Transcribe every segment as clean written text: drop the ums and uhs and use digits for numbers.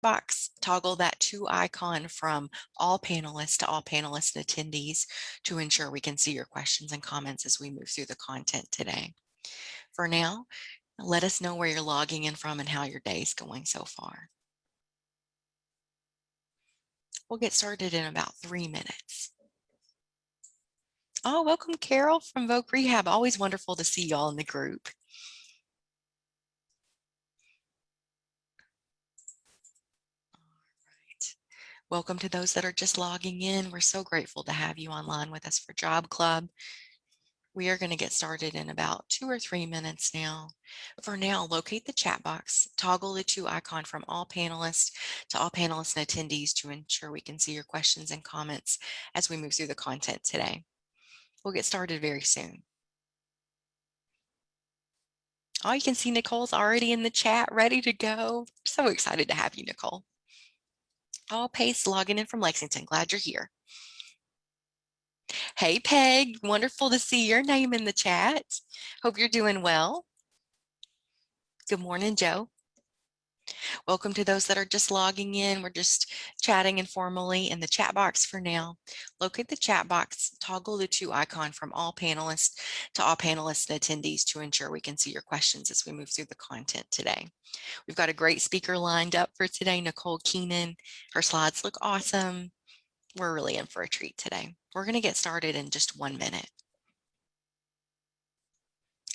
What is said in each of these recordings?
box, toggle that to icon from all panelists to all panelists and attendees to ensure we can see your questions and comments as we move through the content today. For now, let us know where you're logging in from and how your day is going so far. We'll get started in about 3 minutes. Oh, welcome Carol from Voc Rehab. Always wonderful to see y'all in the group. Welcome to those that are just logging in. We're so grateful to have you online with us for Job Club. We are going to get started in about 2 or 3 minutes now. For now, locate the chat box, toggle the to icon from all panelists to all panelists and attendees to ensure we can see your questions and comments as we move through the content today. We'll get started very soon. Oh, you can see Nicole's already in the chat, ready to go. So excited to have you, Nicole. Oh, Pace logging in from Lexington. Glad you're here. Hey, Peg. Wonderful to see your name in the chat. Hope you're doing well. Good morning, Joe. Welcome to those that are just logging in. We're just chatting informally in the chat box for now. Locate the chat box, toggle the to icon from all panelists to all panelists and attendees to ensure we can see your questions as we move through the content today. We've got a great speaker lined up for today, Nicole Keenan. Her slides look awesome. We're really in for a treat today. We're going to get started in just 1 minute.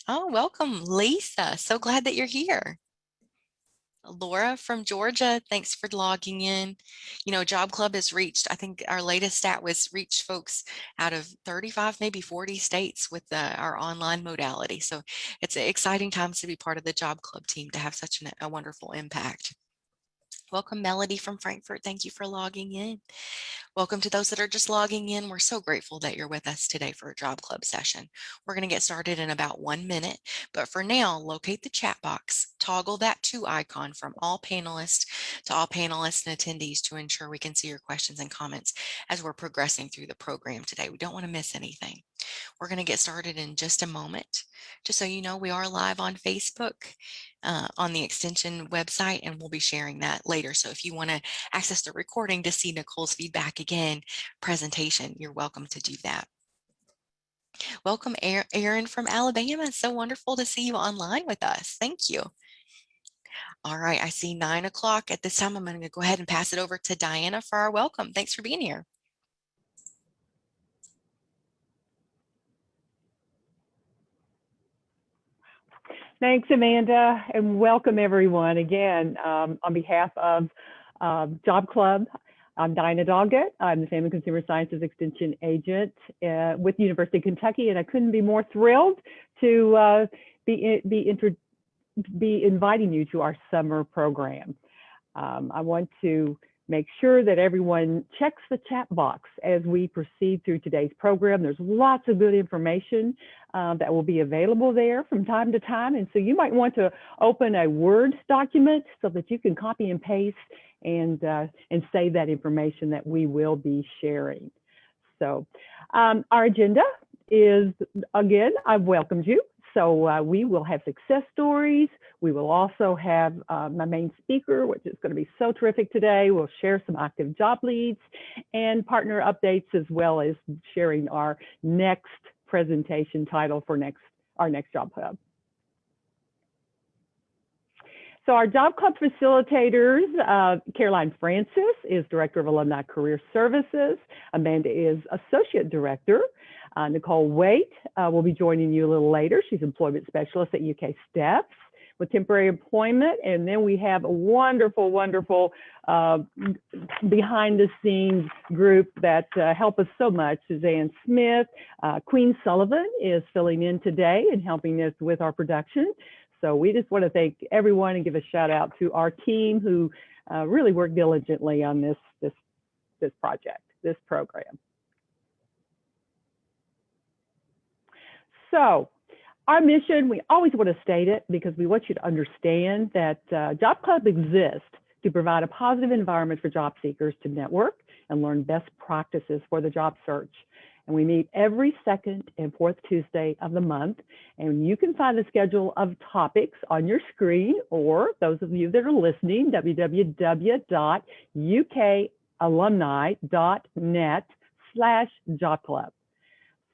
Oh, welcome, Lisa. So glad that you're here. Laura from Georgia, thanks for logging in. You know, Job Club has reached, I think our latest stat was reached folks out of 35, maybe 40 states with our online modality. So it's exciting times to be part of the Job Club team to have such a wonderful impact. Welcome, Melody from Frankfurt. Thank you for logging in. Welcome to those that are just logging in. We're so grateful that you're with us today for a Job Club session. We're going to get started in about 1 minute, but for now, locate the chat box, toggle that to icon from all panelists to all panelists and attendees to ensure we can see your questions and comments as we're progressing through the program today. We don't want to miss anything. We're going to get started in just a moment. Just so you know, we are live on Facebook on the Extension website, and we'll be sharing that later. So if you want to access the recording to see Nicole's feedback again presentation, you're welcome to do that. Welcome, Aaron from Alabama. It's so wonderful to see you online with us. Thank you. All right, I see 9 o'clock. At this time, I'm going to go ahead and pass it over to Diana for our welcome. Thanks for being here. Thanks, Amanda, and welcome everyone again. On behalf of Job Club, I'm Diana Doggett. I'm the Family Consumer Sciences Extension Agent with the University of Kentucky, and I couldn't be more thrilled to be inviting you to our summer program. I want to make sure that everyone checks the chat box as we proceed through today's program. There's lots of good information that will be available there from time to time. And so you might want to open a Word document so that you can copy and paste and save that information that we will be sharing. So our agenda is, again, I've welcomed you. So we will have success stories. We will also have my main speaker, which is going to be so terrific today. We'll share some active job leads and partner updates, as well as sharing our next presentation title for our next Job Club. So our Job Club facilitators, Caroline Francis is Director of Alumni Career Services. Amanda is Associate Director. Nicole Waite will be joining you a little later. She's Employment Specialist at UK Steps with temporary employment. And then we have a wonderful, wonderful behind the scenes group that help us so much. Suzanne Smith, Queen Sullivan is filling in today and helping us with our production. So we just want to thank everyone and give a shout out to our team who really worked diligently on this project, this program. So our mission, we always want to state it because we want you to understand that Job Club exists to provide a positive environment for job seekers to network and learn best practices for the job search. And we meet every second and fourth Tuesday of the month. And you can find the schedule of topics on your screen, or those of you that are listening, www.ukalumni.net/job club.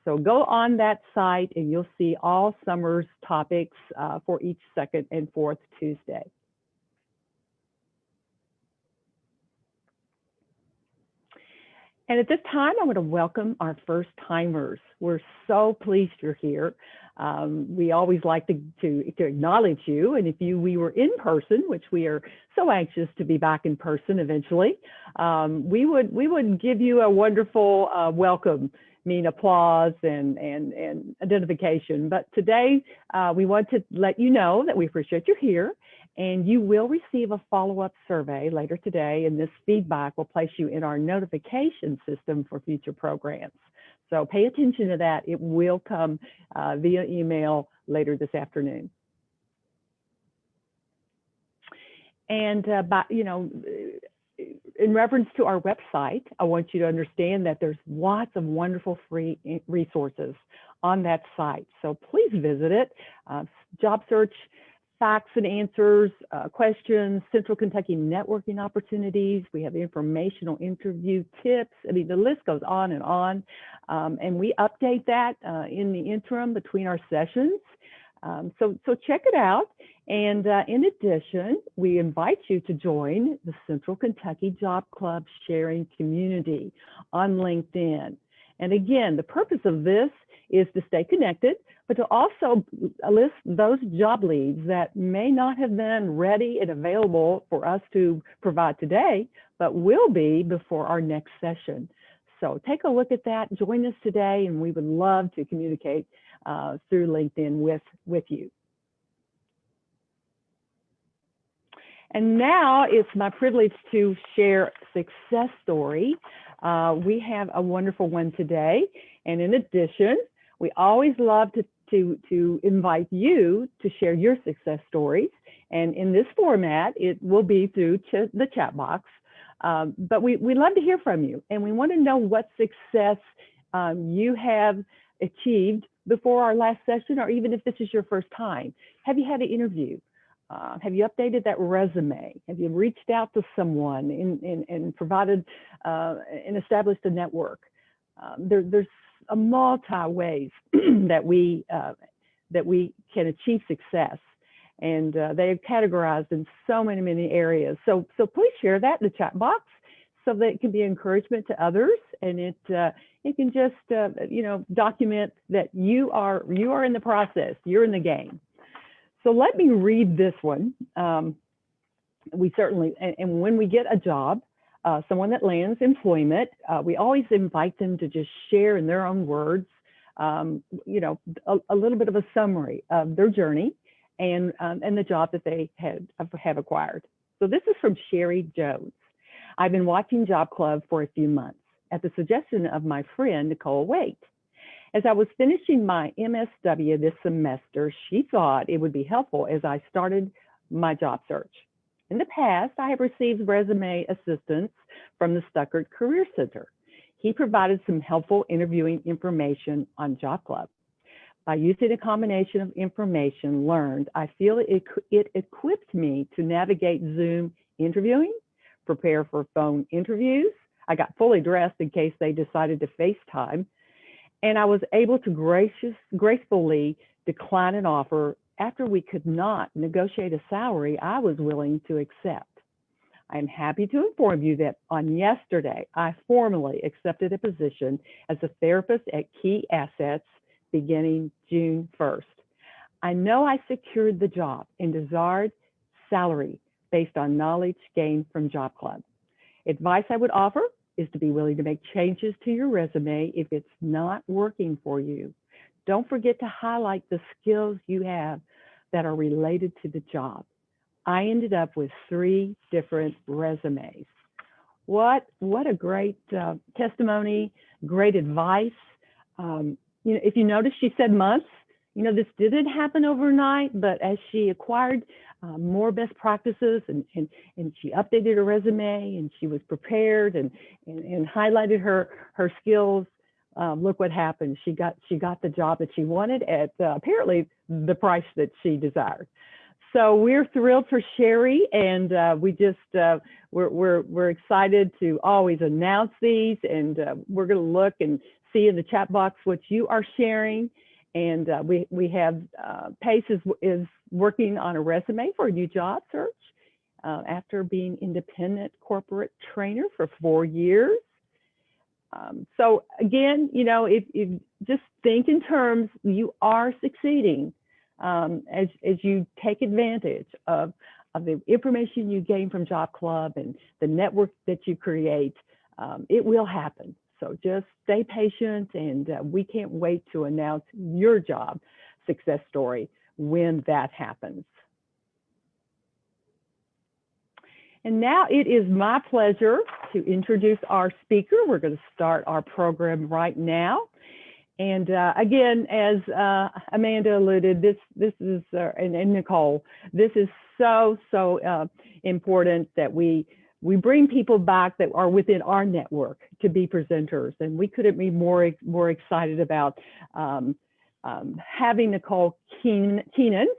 So go on that site and you'll see all summer's topics for each second and fourth Tuesday. And at this time, I want to welcome our first timers. We're so pleased you're here. We always like to acknowledge you. And if we were in person, which we are so anxious to be back in person eventually, we would give you a wonderful welcome, mean applause and identification. But today, we want to let you know that we appreciate you're here. And you will receive a follow-up survey later today, and this feedback will place you in our notification system for future programs. So pay attention to that. It will come via email later this afternoon. And in reference to our website, I want you to understand that there's lots of wonderful free resources on that site. So please visit it. Job search, facts and answers, questions, Central Kentucky networking opportunities. We have informational interview tips. I mean, the list goes on. And we update that in the interim between our sessions. So check it out. And in addition, we invite you to join the Central Kentucky Job Club sharing community on LinkedIn. And again, the purpose of this is to stay connected, but to also list those job leads that may not have been ready and available for us to provide today, but will be before our next session. So take a look at that, join us today, and we would love to communicate through LinkedIn with you. And now it's my privilege to share a success story. We have a wonderful one today. And in addition, we always love to invite you to share your success stories. And in this format, it will be through the chat box. But we love to hear from you. And we want to know what success you have achieved before our last session, or even if this is your first time. Have you had an interview? Have you updated that resume? Have you reached out to someone and provided and established a network? There's a multi ways that we can achieve success, and they are categorized in so many areas. So please share that in the chat box so that it can be encouragement to others, and it can just document that you are in the process, you're in the game. So let me read this one. We certainly, and when we get a job, someone that lands employment, we always invite them to just share in their own words, a little bit of a summary of their journey and the job that they have acquired. So this is from Sherry Jones. I've been watching Job Club for a few months at the suggestion of my friend, Nicole. As I was finishing my MSW this semester, she thought it would be helpful as I started my job search. In the past, I have received resume assistance from the Stuckert Career Center. He provided some helpful interviewing information on Job Club. By using a combination of information learned, I feel it equipped me to navigate Zoom interviewing, prepare for phone interviews. I got fully dressed in case they decided to FaceTime, and I was able to gracefully decline an offer after we could not negotiate a salary I was willing to accept. I am happy to inform you that on yesterday, I formally accepted a position as a therapist at Key Assets beginning June 1st. I know I secured the job and desired salary based on knowledge gained from Job Club. Advice I would offer is to be willing to make changes to your resume if it's not working for you. Don't forget to highlight the skills you have that are related to the job. I ended up with 3 different resumes. What a great testimony, great advice. If you notice, she said months. This didn't happen overnight, but as she acquired more best practices and she updated her resume and she was prepared and highlighted her skills, look what happened. She got the job that she wanted at apparently the price that she desired. So we're thrilled for Sherry, and we're excited to always announce these, and we're going to look and see in the chat box what you are sharing. And we have Pace is working on a resume for a new job search after being independent corporate trainer for 4 years. So again, you know, if just think in terms, you are succeeding as you take advantage of the information you gain from Job Club and the network that you create. It will happen. So just stay patient, and we can't wait to announce your job success story when that happens. And now it is my pleasure to introduce our speaker. We're going to start our program right now. And again, as Amanda alluded, this is, and Nicole, this is so important that we bring people back that are within our network to be presenters. And we couldn't be more excited about having Nicole Keenan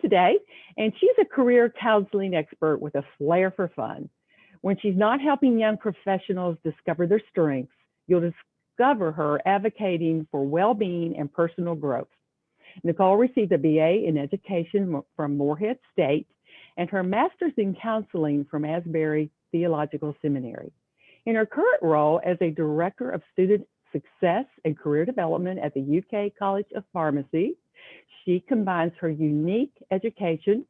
today. And she's a career counseling expert with a flair for fun. When she's not helping young professionals discover their strengths, you'll discover her advocating for well-being and personal growth. Nicole received a BA in education from Morehead State and her master's in counseling from Asbury Theological Seminary. In her current role as a director of student success and career development at the UK College of Pharmacy, she combines her unique education,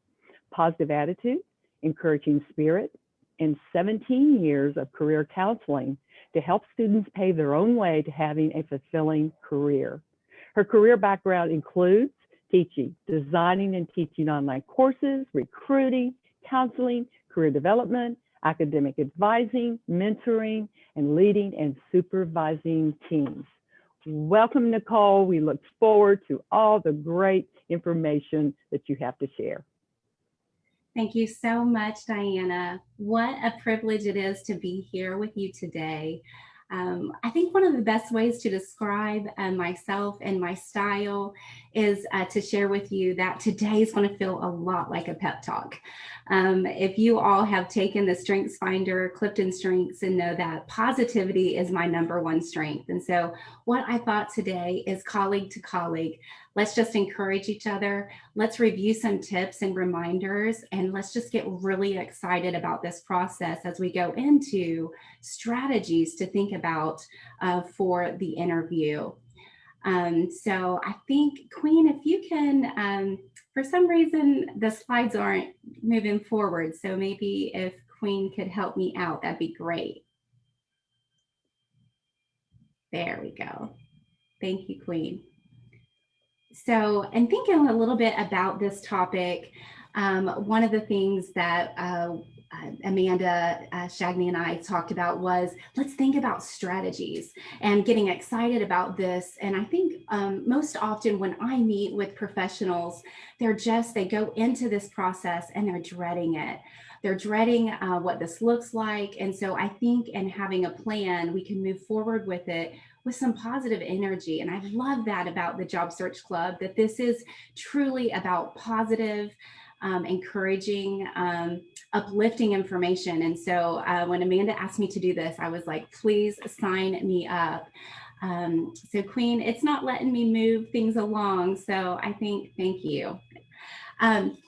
positive attitude, encouraging spirit, and 17 years of career counseling to help students pave their own way to having a fulfilling career. Her career background includes teaching, designing and teaching online courses, recruiting, counseling, career development, academic advising, mentoring, and leading and supervising teams. Welcome, Nicole. We look forward to all the great information that you have to share. Thank you so much, Diana. What a privilege it is to be here with you today. I think one of the best ways to describe myself and my style is to share with you that today is going to feel a lot like a pep talk. If you all have taken the Strengths Finder, Clifton Strengths, and know that positivity is my #1 strength. And so what I thought today is colleague to colleague. Let's just encourage each other. Let's review some tips and reminders, and let's just get really excited about this process as we go into strategies to think about for the interview. So I think, Queen, if you can, for some reason, the slides aren't moving forward. So maybe if Queen could help me out, that'd be great. There we go. Thank you, Queen. So, and thinking a little bit about this topic, one of the things that Amanda Shagney and I talked about was, let's think about strategies and getting excited about this. And I think most often when I meet with professionals, they go into this process and they're dreading it. They're dreading what this looks like. And so I think in having a plan, we can move forward with it with some positive energy. And I love that about the Job Search Club, that this is truly about positive, encouraging, uplifting information. And so when Amanda asked me to do this, I was like, please sign me up. So Queen, it's not letting me move things along. So I think, thank you.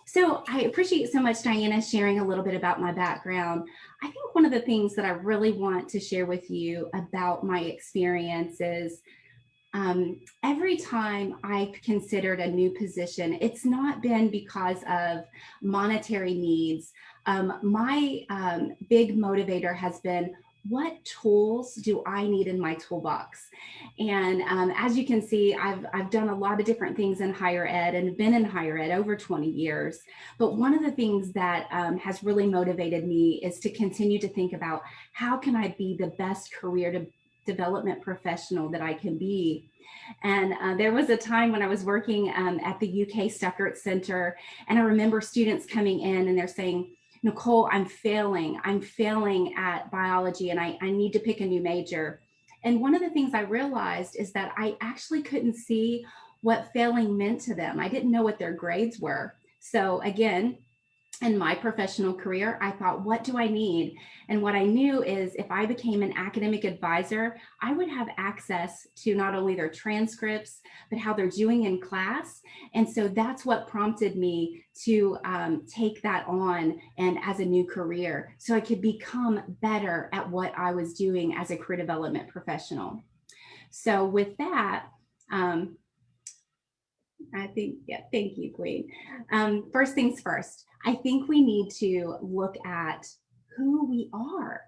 So I appreciate so much Diana sharing a little bit about my background. I think one of the things that I really want to share with you about my experience is every time I've considered a new position, it's not been because of monetary needs. My big motivator has been, what tools do I need in my toolbox? And as you can see, I've done a lot of different things in higher ed and been in higher ed over 20 years. But one of the things that has really motivated me is to continue to think about, how can I be the best career development professional that I can be? And there was a time when I was working at the UK Stuckert Center, and I remember students coming in and they're saying, Nicole, I'm failing at biology and I need to pick a new major. And one of the things I realized is that I actually couldn't see what failing meant to them. I didn't know what their grades were. So again, in my professional career, I thought, what do I need? And what I knew is if I became an academic advisor, I would have access to not only their transcripts, but how they're doing in class. And so that's what prompted me to take that on and as a new career, so I could become better at what I was doing as a career development professional. So with that, I think, yeah, thank you, Queen. First things first, I think we need to look at who we are.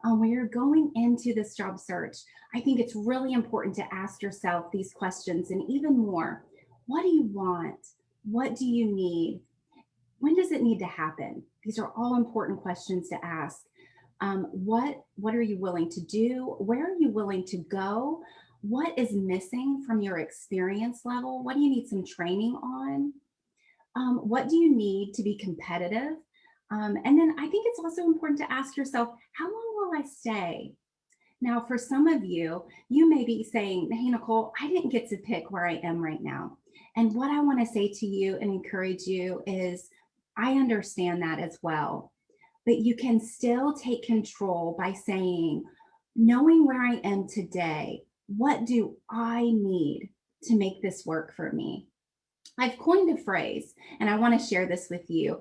When you're going into this job search, I think it's really important to ask yourself these questions, and even more, what do you want? What do you need? When does it need to happen? These are all important questions to ask. What are you willing to do? Where are you willing to go? What is missing from your experience level? What do you need some training on? What do you need to be competitive? And then I think it's also important to ask yourself, how long will I stay? Now, for some of you, you may be saying, hey, Nicole, I didn't get to pick where I am right now. And what I want to say to you and encourage you is, I understand that as well. But you can still take control by saying, knowing where I am today, what do I need to make this work for me? I've coined a phrase, and I want to share this with you,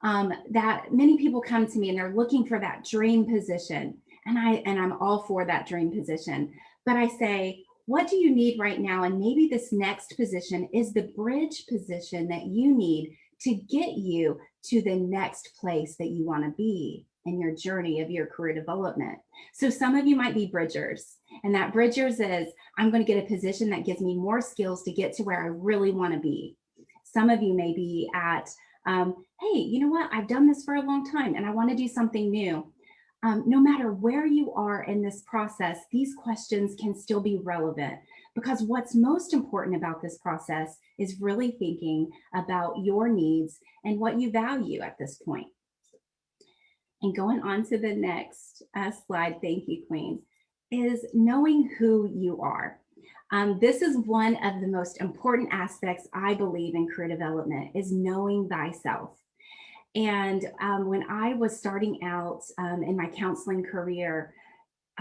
that many people come to me and they're looking for that dream position. And I'm all for that dream position. But I say, what do you need right now? And maybe this next position is the bridge position that you need to get you to the next place that you want to be in your journey of your career development. So some of you might be bridgers, and that bridgers is, I'm going to get a position that gives me more skills to get to where I really want to be. Some of you may be at, hey, you know what? I've done this for a long time and I want to do something new. No matter where you are in this process, these questions can still be relevant, because what's most important about this process is really thinking about your needs and what you value at this point. And going on to the next slide, thank you, Queen, is knowing who you are. This is one of the most important aspects, I believe, in career development, is knowing thyself. And when I was starting out in my counseling career,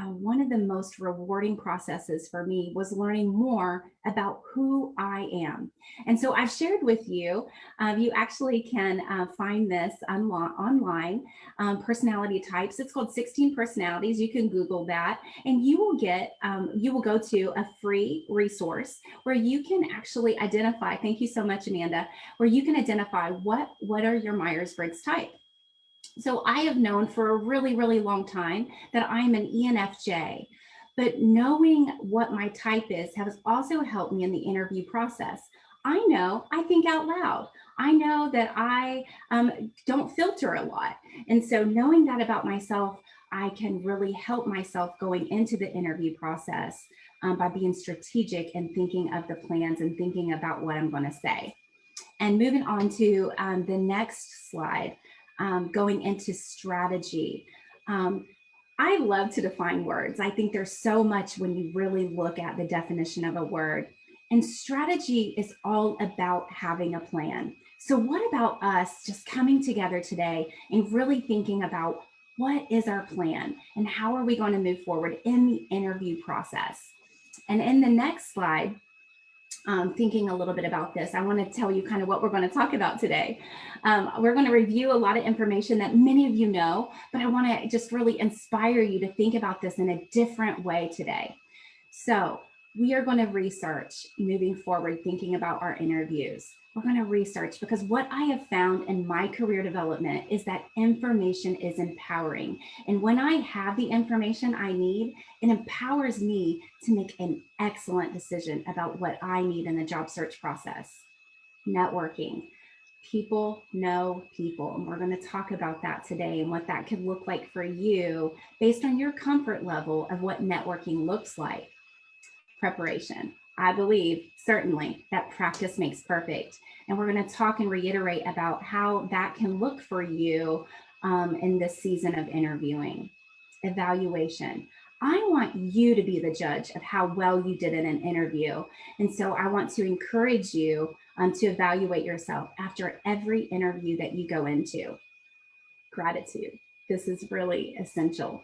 one of the most rewarding processes for me was learning more about who I am. And so I've shared with you, you actually can find this online, personality types. It's called 16 personalities. You can Google that, and you will go to a free resource where you can actually identify, thank you so much, Amanda, where you can identify what are your Myers-Briggs type. So I have known for a really, really long time that I'm an ENFJ, but knowing what my type is has also helped me in the interview process. I know I think out loud. I know that I don't filter a lot. And so knowing that about myself, I can really help myself going into the interview process by being strategic and thinking of the plans and thinking about what I'm going to say. And moving on to the next slide. Going into strategy. I love to define words. I think there's so much when you really look at the definition of a word. And strategy is all about having a plan. So what about us just coming together today and really thinking about what is our plan and how are we going to move forward in the interview process? And in the next slide, thinking a little bit about this, I want to tell you kind of what we're going to talk about today. We're going to review a lot of information that many of you know, but I want to just really inspire you to think about this in a different way today. So we are going to research moving forward, thinking about our interviews. We're going to research, because what I have found in my career development is that information is empowering. And when I have the information I need, it empowers me to make an excellent decision about what I need in the job search process. Networking. People know people. And we're going to talk about that today and what that could look like for you based on your comfort level of what networking looks like. Preparation. I believe certainly that practice makes perfect. And we're going to talk and reiterate about how that can look for you in this season of interviewing. Evaluation. I want you to be the judge of how well you did in an interview. And so I want to encourage you to evaluate yourself after every interview that you go into. Gratitude. This is really essential.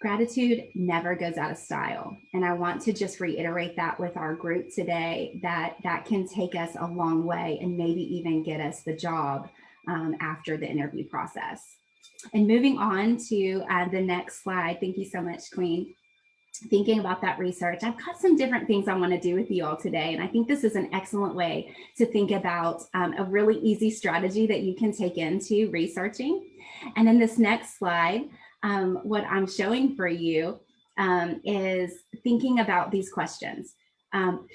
Gratitude never goes out of style. And I want to just reiterate that with our group today, that can take us a long way and maybe even get us the job after the interview process. And moving on to the next slide. Thank you so much, Queen. Thinking about that research, I've got some different things I want to do with you all today. And I think this is an excellent way to think about a really easy strategy that you can take into researching. And in this next slide, what I'm showing for you is thinking about these questions.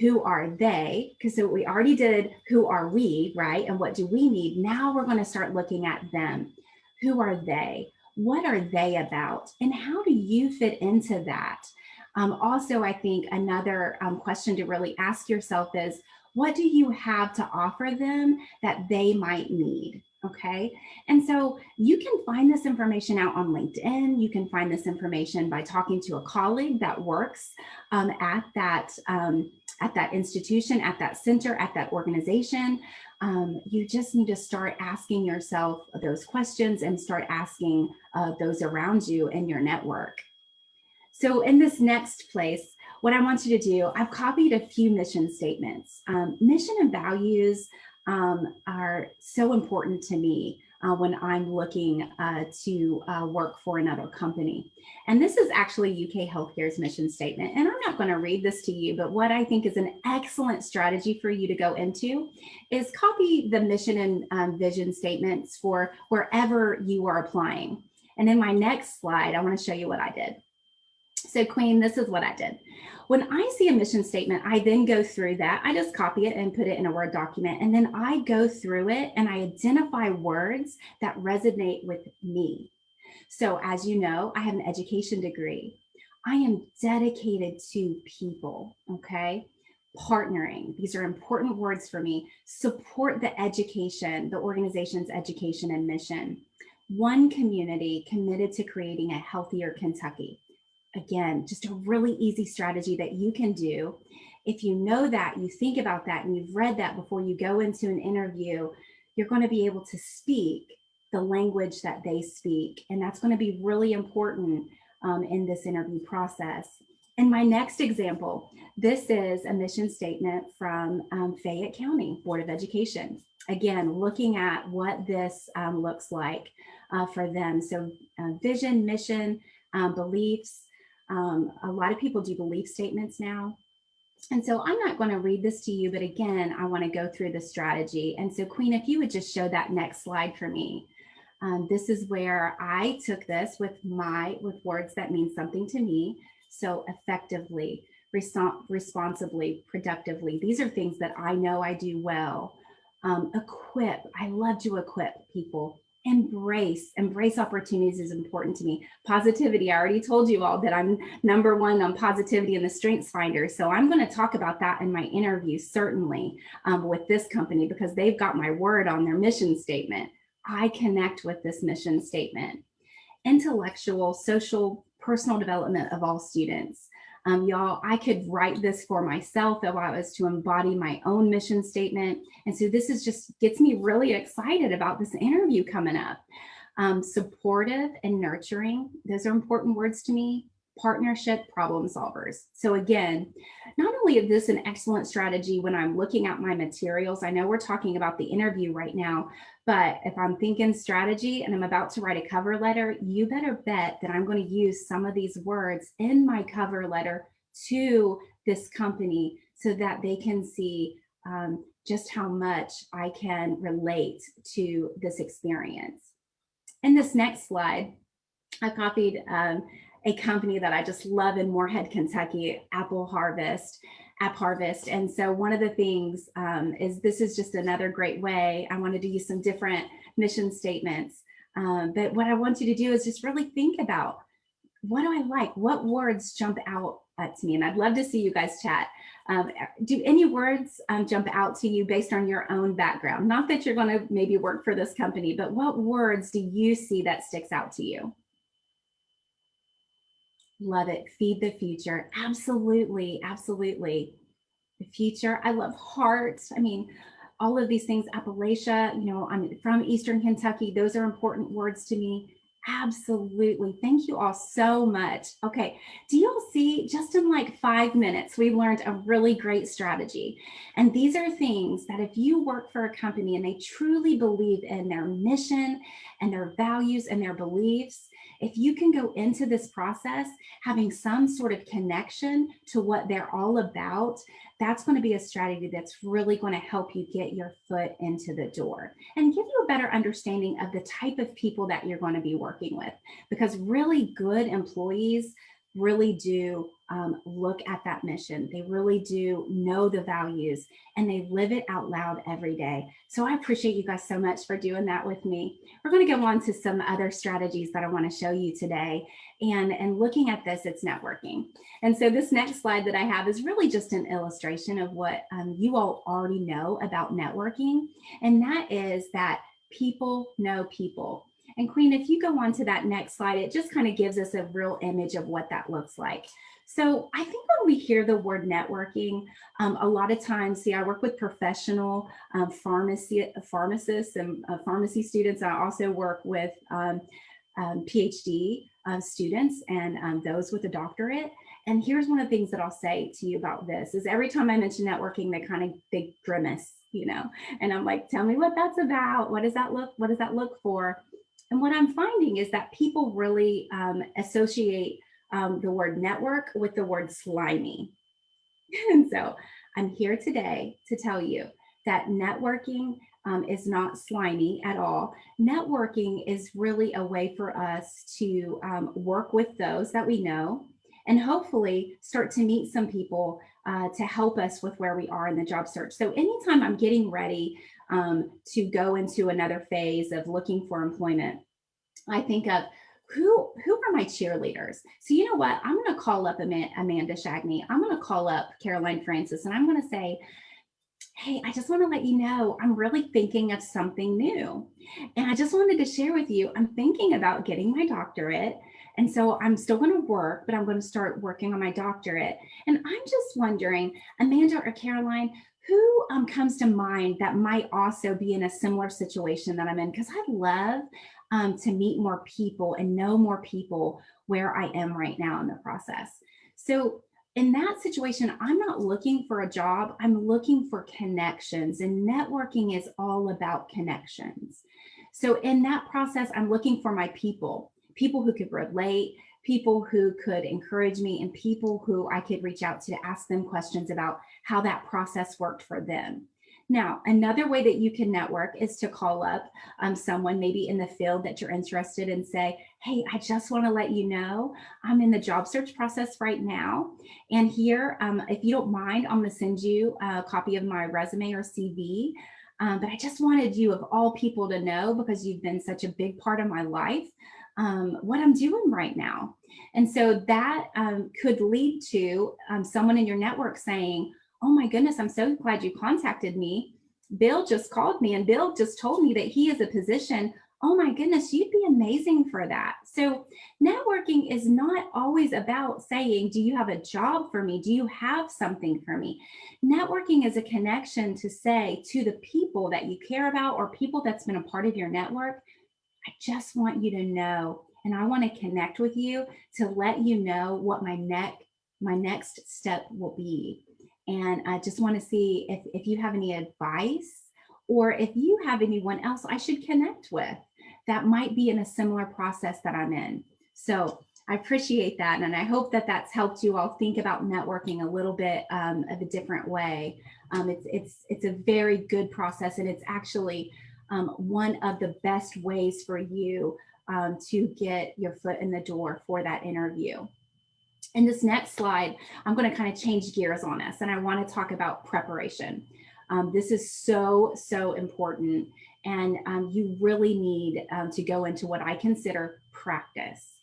Who are they? Because so we already did who are we, right? And what do we need? Now we're going to start looking at them. Who are they? What are they about? And how do you fit into that? Also, I think another question to really ask yourself is, what do you have to offer them that they might need? Okay. And so you can find this information out on LinkedIn. You can find this information by talking to a colleague that works at that institution, at that center, at that organization. You just need to start asking yourself those questions and start asking those around you in your network. So in this next place, what I want you to do, I've copied a few mission statements. Mission and values are so important to me when I'm looking to work for another company. And this is actually UK Healthcare's mission statement. And I'm not going to read this to you, but what I think is an excellent strategy for you to go into is copy the mission and vision statements for wherever you are applying. And in my next slide, I want to show you what I did. So Queen, this is what I did. When I see a mission statement, I then go through that. I just copy it and put it in a Word document. And then I go through it and I identify words that resonate with me. So as you know, I have an education degree. I am dedicated to people, okay? Partnering, these are important words for me. Support the education, the organization's education and mission. One community committed to creating a healthier Kentucky. Again, just a really easy strategy that you can do. If you know that, you think about that, and you've read that before you go into an interview, you're going to be able to speak the language that they speak. And that's going to be really important in this interview process. And my next example, this is a mission statement from Fayette County Board of Education. Again, looking at what this looks like for them. So vision, mission, beliefs. A lot of people do belief statements now. And so I'm not going to read this to you, but again, I want to go through the strategy. And so Queen, if you would just show that next slide for me. This is where I took this with words that mean something to me. So effectively, responsibly, productively. These are things that I know I do well. Equip, I love to equip people. Embrace opportunities is important to me. Positivity, I already told you all that I'm #1 on positivity in the Strengths Finder. So I'm going to talk about that in my interview, certainly with this company, because they've got my word on their mission statement. I connect with this mission statement. Intellectual, social, personal development of all students. Y'all, I could write this for myself if I was to embody my own mission statement. And so this is just gets me really excited about this interview coming up. Supportive and nurturing, those are important words to me. Partnership, problem solvers. So again, not only is this an excellent strategy when I'm looking at my materials, I know we're talking about the interview right now, but if I'm thinking strategy and I'm about to write a cover letter, you better bet that I'm going to use some of these words in my cover letter to this company so that they can see just how much I can relate to this experience. In this next slide, I copied a company that I just love in Moorhead, Kentucky, App Harvest. And so one of the things is this is just another great way. I wanted to use some different mission statements. But what I want you to do is just really think about, what do I like? What words jump out to me? And I'd love to see you guys chat. Do any words jump out to you based on your own background? Not that you're going to maybe work for this company, but what words do you see that sticks out to you? Love it. Feed the future. Absolutely. Absolutely. The future. I love heart. I mean, all of these things, Appalachia, you know, I'm from Eastern Kentucky. Those are important words to me. Absolutely. Thank you all so much. Okay. Do you all see, just in like 5 minutes, we learned a really great strategy. And these are things that if you work for a company and they truly believe in their mission and their values and their beliefs, if you can go into this process having some sort of connection to what they're all about, that's going to be a strategy that's really going to help you get your foot into the door and give you a better understanding of the type of people that you're going to be working with. Because really good employees really do look at that mission. They really do know the values and they live it out loud every day. So I appreciate you guys so much for doing that with me. We're going to go on to some other strategies that I want to show you today. And looking at this, it's networking. And so this next slide that I have is really just an illustration of what you all already know about networking. And that is that people know people. And Queen, if you go on to that next slide, it just kind of gives us a real image of what that looks like. So I think when we hear the word networking, a lot of times, see, I work with professional pharmacists and pharmacy students. I also work with PhD students and those with a doctorate. And here's one of the things that I'll say to you about this is every time I mention networking, they grimace, you know, and I'm like, tell me what that's about. What does that look for? And what I'm finding is that people really associate the word network with the word slimy. And so I'm here today to tell you that networking is not slimy at all. Networking is really a way for us to work with those that we know and hopefully start to meet some people to help us with where we are in the job search. So anytime I'm getting ready to go into another phase of looking for employment, I think of who are my cheerleaders? So you know what? I'm going to call up Amanda Shagney. I'm going to call up Caroline Francis, and I'm going to say, hey, I just want to let you know, I'm really thinking of something new. And I just wanted to share with you, I'm thinking about getting my doctorate. And so I'm still going to work, but I'm going to start working on my doctorate. And I'm just wondering, Amanda or Caroline, who comes to mind that might also be in a similar situation that I'm in? Because I'd love to meet more people and know more people where I am right now in the process. So in that situation, I'm not looking for a job, I'm looking for connections, and networking is all about connections. So in that process, I'm looking for my people who could relate, people who could encourage me, and people who I could reach out to ask them questions about how that process worked for them. Now, another way that you can network is to call up someone maybe in the field that you're interested in, say, hey, I just want to let you know I'm in the job search process right now. And here, if you don't mind, I'm going to send you a copy of my resume or CV. But I just wanted you, of all people, to know, because you've been such a big part of my life, what I'm doing right now. And so that could lead to someone in your network saying, oh my goodness, I'm so glad you contacted me. Bill just called me and Bill just told me that he has a position. Oh my goodness, you'd be amazing for that. So networking is not always about saying, do you have a job for me? Do you have something for me? Networking is a connection to say to the people that you care about or people that's been a part of your network, I just want you to know, and I want to connect with you to let you know what my next step will be. And I just want to see if you have any advice or if you have anyone else I should connect with that might be in a similar process that I'm in. So I appreciate that. And I hope that that's helped you all think about networking a little bit of a different way. It's a very good process, and it's actually one of the best ways for you to get your foot in the door for that interview. In this next slide, I'm going to kind of change gears on us, and I want to talk about preparation. This is so important, and you really need to go into what I consider practice.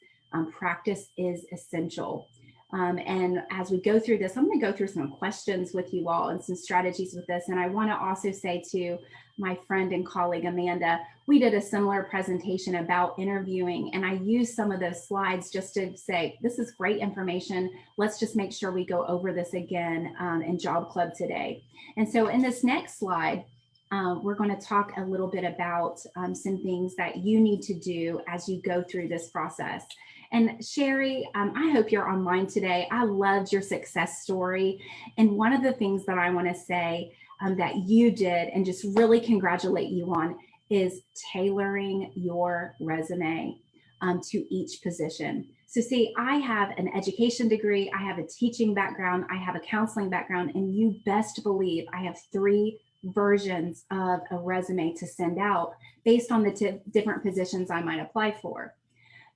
Practice is essential. And as we go through this, I'm going to go through some questions with you all and some strategies with this. And I want to also say to my friend and colleague, Amanda, we did a similar presentation about interviewing, and I used some of those slides just to say, this is great information. Let's just make sure we go over this again in Job Club today. And so in this next slide, we're going to talk a little bit about some things that you need to do as you go through this process. And Sherry, I hope you're online today. I loved your success story. And one of the things that I want to say that you did and just really congratulate you on is tailoring your resume to each position. So see, I have an education degree, I have a teaching background, I have a counseling background, and you best believe I have 3 versions of a resume to send out based on the different positions I might apply for.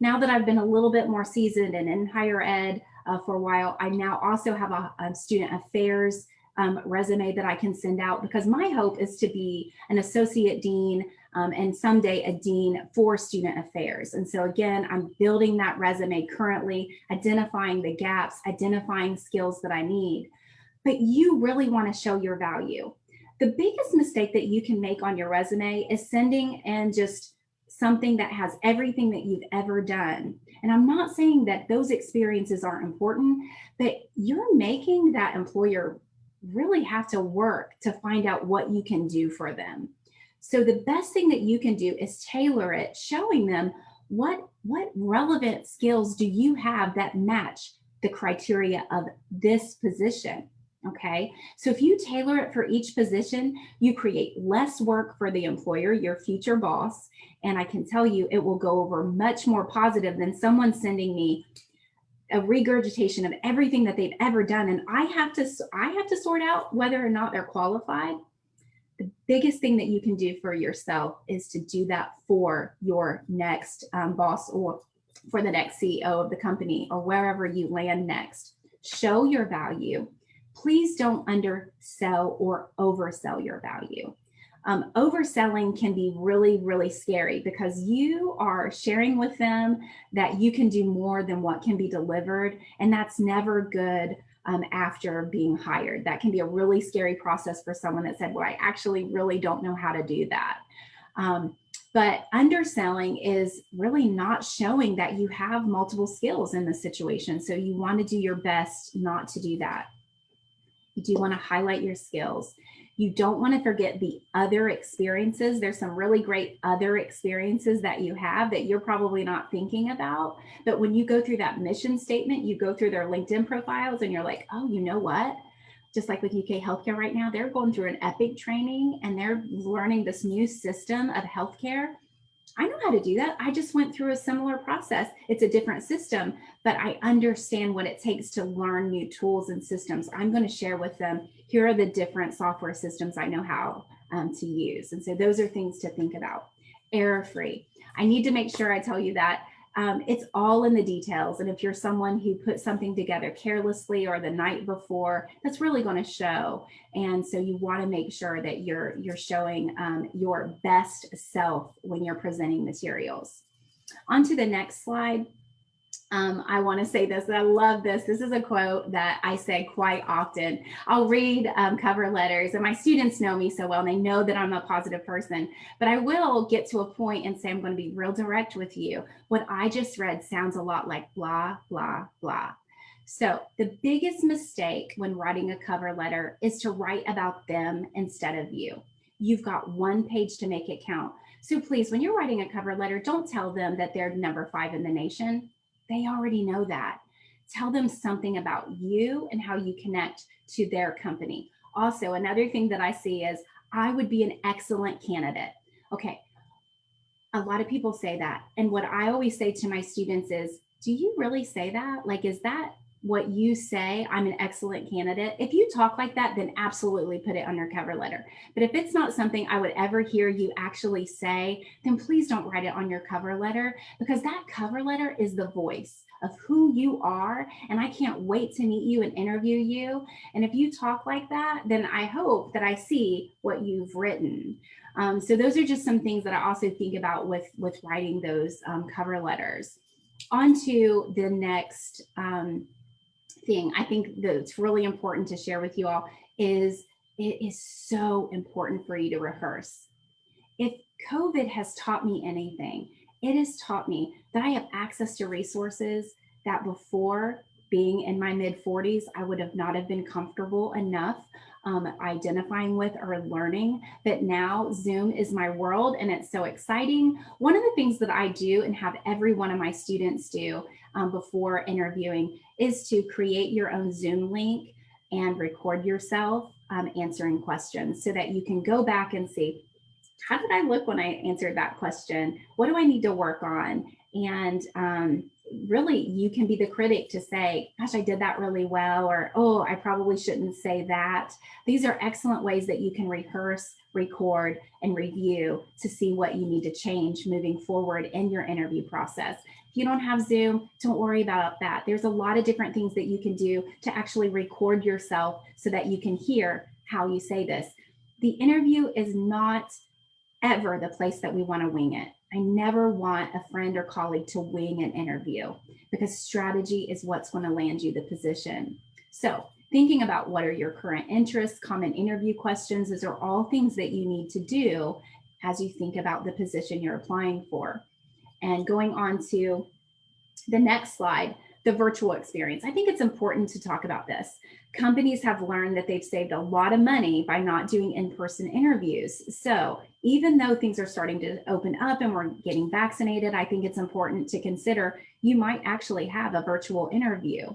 Now that I've been a little bit more seasoned and in higher ed for a while, I now also have a student affairs resume that I can send out, because my hope is to be an associate dean and someday a dean for student affairs. And so again, I'm building that resume currently, identifying the gaps, identifying skills that I need. But you really want to show your value. The biggest mistake that you can make on your resume is sending in just something that has everything that you've ever done. And I'm not saying that those experiences aren't important, but you're making that employer really have to work to find out what you can do for them. So the best thing that you can do is tailor it, showing them what relevant skills do you have that match the criteria of this position. Okay, so if you tailor it for each position, you create less work for the employer, your future boss. And I can tell you, it will go over much more positive than someone sending me a regurgitation of everything that they've ever done. And I have to sort out whether or not they're qualified. The biggest thing that you can do for yourself is to do that for your next boss, or for the next CEO of the company, or wherever you land next. Show your value. Please don't undersell or oversell your value. Overselling can be really, really scary, because you are sharing with them that you can do more than what can be delivered. And that's never good after being hired. That can be a really scary process for someone that said, well, I actually really don't know how to do that. But underselling is really not showing that you have multiple skills in the situation. So you want to do your best not to do that. You do want to highlight your skills. You don't want to forget the other experiences. There's some really great other experiences that you have that you're probably not thinking about. But when you go through that mission statement, you go through their LinkedIn profiles and you're like, oh, you know what? Just like with UK Healthcare right now, they're going through an epic training and they're learning this new system of healthcare. I know how to do that. I just went through a similar process. It's a different system, but I understand what it takes to learn new tools and systems. I'm going to share with them, here are the different software systems I know how to use. And so those are things to think about. Error-free. I need to make sure I tell you that it's all in the details. And if you're someone who puts something together carelessly or the night before, that's really going to show. And so you want to make sure that you're showing your best self when you're presenting materials. On to the next slide. I want to say this, and I love this. This is a quote that I say quite often. I'll read cover letters, and my students know me so well, and they know that I'm a positive person, but I will get to a point and say, I'm going to be real direct with you. What I just read sounds a lot like blah, blah, blah. So the biggest mistake when writing a cover letter is to write about them instead of you. You've got one page to make it count. So please, when you're writing a cover letter, don't tell them that they're number 5 in the nation. They already know that. Tell them something about you and how you connect to their company. Also, another thing that I see is, I would be an excellent candidate. Okay, a lot of people say that. And what I always say to my students is, do you really say that? Like, is that what you say? I'm an excellent candidate. If you talk like that, then absolutely put it on your cover letter. But if it's not something I would ever hear you actually say, then please don't write it on your cover letter, because that cover letter is the voice of who you are. And I can't wait to meet you and interview you. And if you talk like that, then I hope that I see what you've written. So those are just some things that I also think about with writing those cover letters. On to the next thing I think that's really important to share with you all is it is so important for you to rehearse. If COVID has taught me anything, it has taught me that I have access to resources that before being in my mid 40s, I would have not have been comfortable enough identifying with or learning. But now Zoom is my world and it's so exciting. One of the things that I do and have every one of my students do before interviewing is to create your own Zoom link and record yourself answering questions so that you can go back and see, how did I look when I answered that question? What do I need to work on? And really, you can be the critic to say, gosh, I did that really well, or, oh, I probably shouldn't say that. These are excellent ways that you can rehearse, record, and review to see what you need to change moving forward in your interview process. If you don't have Zoom, don't worry about that. There's a lot of different things that you can do to actually record yourself so that you can hear how you say this. The interview is not ever the place that we want to wing it. I never want a friend or colleague to wing an interview because strategy is what's going to land you the position. So thinking about what are your current interests, common interview questions, those are all things that you need to do as you think about the position you're applying for. And going on to the next slide, the virtual experience. I think it's important to talk about this. Companies have learned that they've saved a lot of money by not doing in-person interviews. So even though things are starting to open up and we're getting vaccinated, I think it's important to consider you might actually have a virtual interview.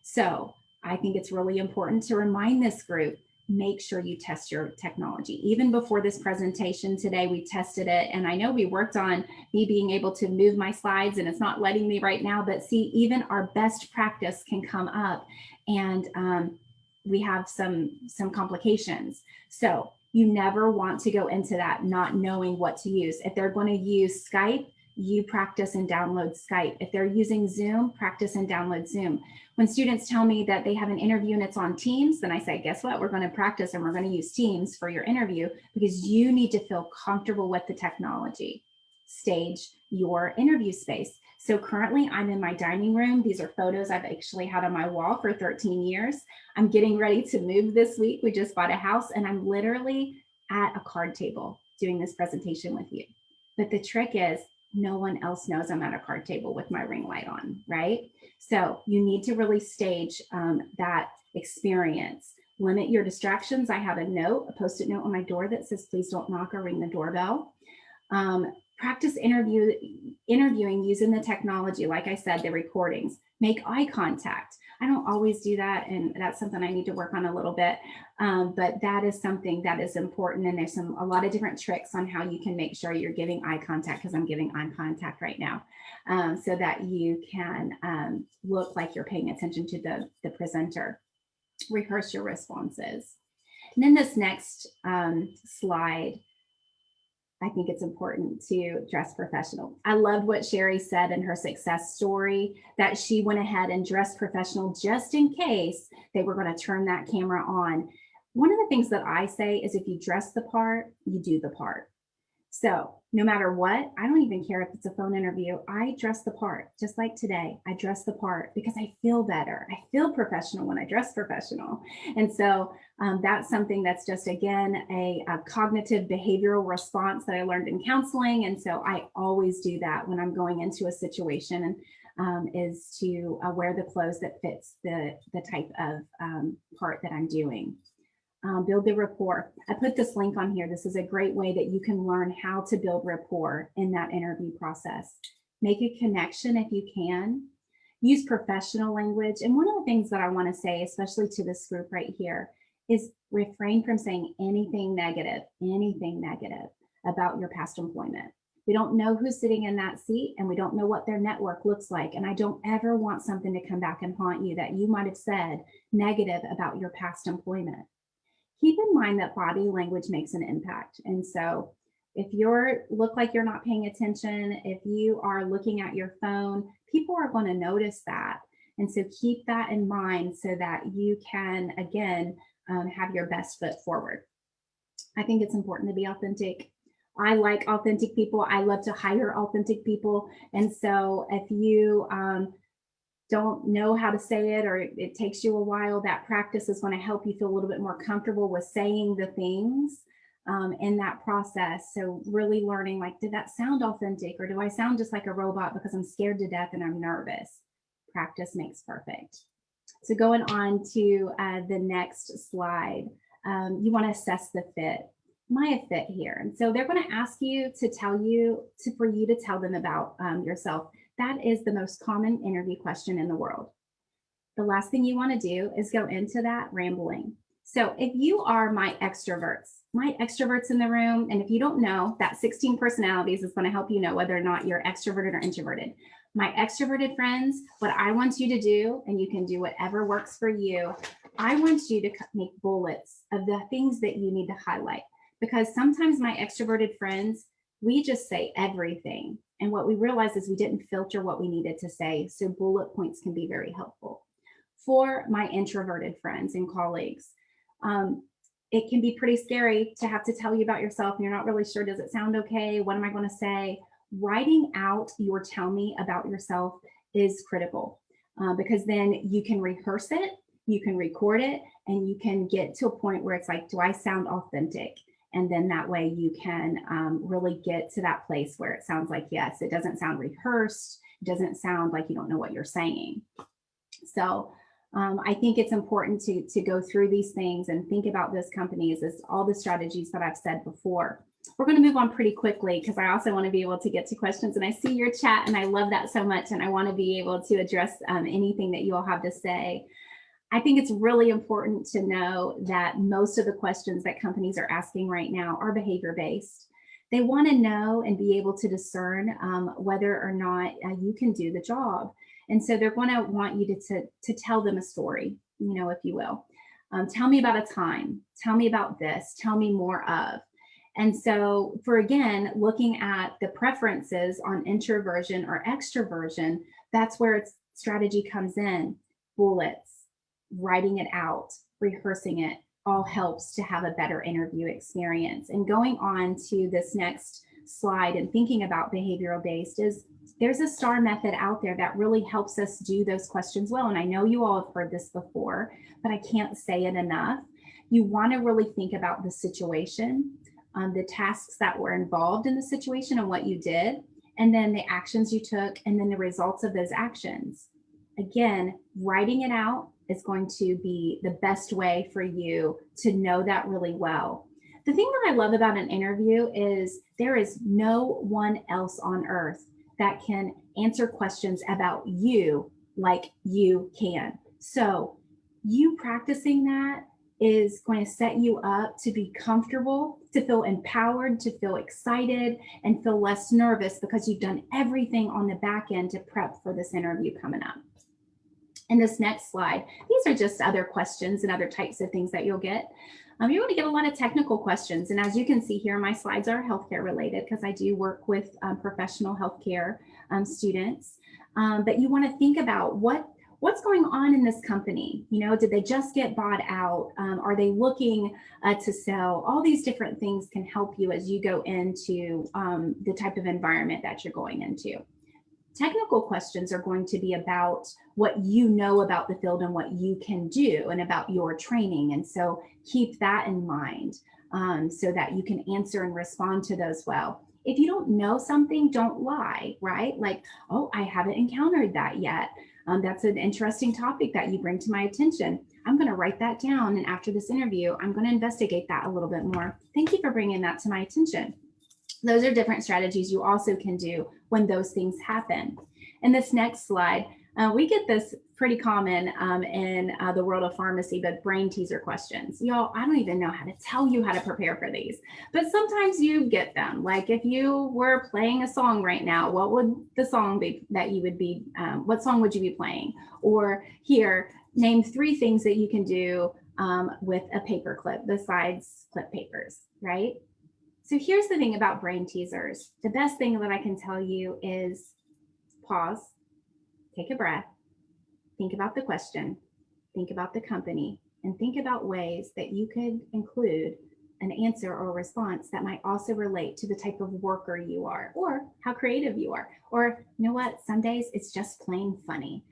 So I think it's really important to remind this group, make sure you test your technology. Even before this presentation today, we tested it. And I know we worked on me being able to move my slides and it's not letting me right now, but see, even our best practice can come up and we have some complications. So you never want to go into that not knowing what to use. If they're going to use Skype, you practice and download Skype. If they're using Zoom, practice and download Zoom. When students tell me that they have an interview and it's on Teams, then I say, guess what? We're going to practice and we're going to use Teams for your interview because you need to feel comfortable with the technology. Stage your interview space. So currently I'm in my dining room. These are photos I've actually had on my wall for 13 years. I'm getting ready to move this week. We just bought a house and I'm literally at a card table doing this presentation with you. But the trick is, no one else knows I'm at a card table with my ring light on, right? So you need to really stage that experience. Limit your distractions. I have a post-it note on my door that says, please don't knock or ring the doorbell. Practice interviewing using the technology. Like I said, the recordings, make eye contact. I don't always do that. And that's something I need to work on a little bit. But that is something that is important. And there's a lot of different tricks on how you can make sure you're giving eye contact, because I'm giving eye contact right now, so that you can look like you're paying attention to the presenter. Rehearse your responses. And then this next slide, I think it's important to dress professional. I loved what Sherry said in her success story, that she went ahead and dressed professional just in case they were going to turn that camera on. One of the things that I say is if you dress the part, you do the part. So no matter what, I don't even care if it's a phone interview, I dress the part. Just like today, I dress the part because I feel better. I feel professional when I dress professional. And so that's something that's just, again, a cognitive behavioral response that I learned in counseling. And so I always do that when I'm going into a situation, and is to wear the clothes that fits the type of part that I'm doing. Build the rapport. I put this link on here. This is a great way that you can learn how to build rapport in that interview process. Make a connection if you can. Use professional language. And one of the things that I want to say, especially to this group right here, is refrain from saying anything negative about your past employment. We don't know who's sitting in that seat, and we don't know what their network looks like. And I don't ever want something to come back and haunt you that you might have said negative about your past employment. Keep in mind that body language makes an impact. And so if you look like you're not paying attention, if you are looking at your phone, people are going to notice that. And so keep that in mind so that you can, again, have your best foot forward. I think it's important to be authentic. I like authentic people. I love to hire authentic people. And so if you don't know how to say it, or it takes you a while, that practice is going to help you feel a little bit more comfortable with saying the things in that process. So really learning, like, did that sound authentic, or do I sound just like a robot because I'm scared to death and I'm nervous? Practice makes perfect. So going on to the next slide, you want to assess the fit. Am I a fit here? And so they're going to ask you to for you to tell them about yourself. That is the most common interview question in the world. The last thing you want to do is go into that rambling. So if you are my extroverts in the room, and if you don't know, that 16 personalities is going to help you know whether or not you're extroverted or introverted. My extroverted friends, what I want you to do, and you can do whatever works for you, I want you to make bullets of the things that you need to highlight. Because sometimes my extroverted friends, we just say everything. And what we realize is we didn't filter what we needed to say. So bullet points can be very helpful. For my introverted friends and colleagues, it can be pretty scary to have to tell you about yourself and you're not really sure, does it sound okay? What am I going to say? Writing out your tell me about yourself is critical because then you can rehearse it, you can record it, and you can get to a point where it's like, do I sound authentic? And then that way you can really get to that place where it sounds like, yes, it doesn't sound rehearsed. It doesn't sound like you don't know what you're saying. So I think it's important to go through these things and think about those companies as all the strategies that I've said before. We're going to move on pretty quickly because I also want to be able to get to questions. And I see your chat and I love that so much. And I want to be able to address anything that you all have to say. I think it's really important to know that most of the questions that companies are asking right now are behavior-based. They want to know and be able to discern whether or not you can do the job. And so they're going to want you to tell them a story, if you will. Tell me about a time. Tell me about this. Tell me more of. And so again, looking at the preferences on introversion or extroversion, that's where its strategy comes in. Bullets, writing it out, rehearsing it, all helps to have a better interview experience. And going on to this next slide and thinking about behavioral based is there's a STAR method out there that really helps us do those questions well. And I know you all have heard this before, but I can't say it enough. You want to really think about the situation, the tasks that were involved in the situation and what you did, and then the actions you took, and then the results of those actions. Again, writing it out is going to be the best way for you to know that really well. The thing that I love about an interview is there is no one else on earth that can answer questions about you like you can. So you practicing that is going to set you up to be comfortable, to feel empowered, to feel excited, and feel less nervous because you've done everything on the back end to prep for this interview coming up. In this next slide, these are just other questions and other types of things that you'll get. You're going to get a lot of technical questions. And as you can see here, my slides are healthcare related because I do work with professional healthcare students. But you want to think about what's going on in this company. Did they just get bought out? Are they looking to sell? All these different things can help you as you go into the type of environment that you're going into. Technical questions are going to be about what you know about the field and what you can do and about your training. And so keep that in mind so that you can answer and respond to those well. If you don't know something, don't lie, right? Like, oh, I haven't encountered that yet. That's an interesting topic that you bring to my attention. I'm going to write that down. And after this interview, I'm going to investigate that a little bit more. Thank you for bringing that to my attention. Those are different strategies you also can do when those things happen. In this next slide, we get this pretty common in the world of pharmacy, but brain teaser questions. Y'all, I don't even know how to tell you how to prepare for these, but sometimes you get them. Like if you were playing a song right now, what would the song be that you would be, what song would you be playing? Or here, name 3 things that you can do with a paper clip besides clip papers, right? So here's the thing about brain teasers. The best thing that I can tell you is pause, take a breath, think about the question, think about the company, and think about ways that you could include an answer or response that might also relate to the type of worker you are, or how creative you are, or you know what, some days it's just plain funny.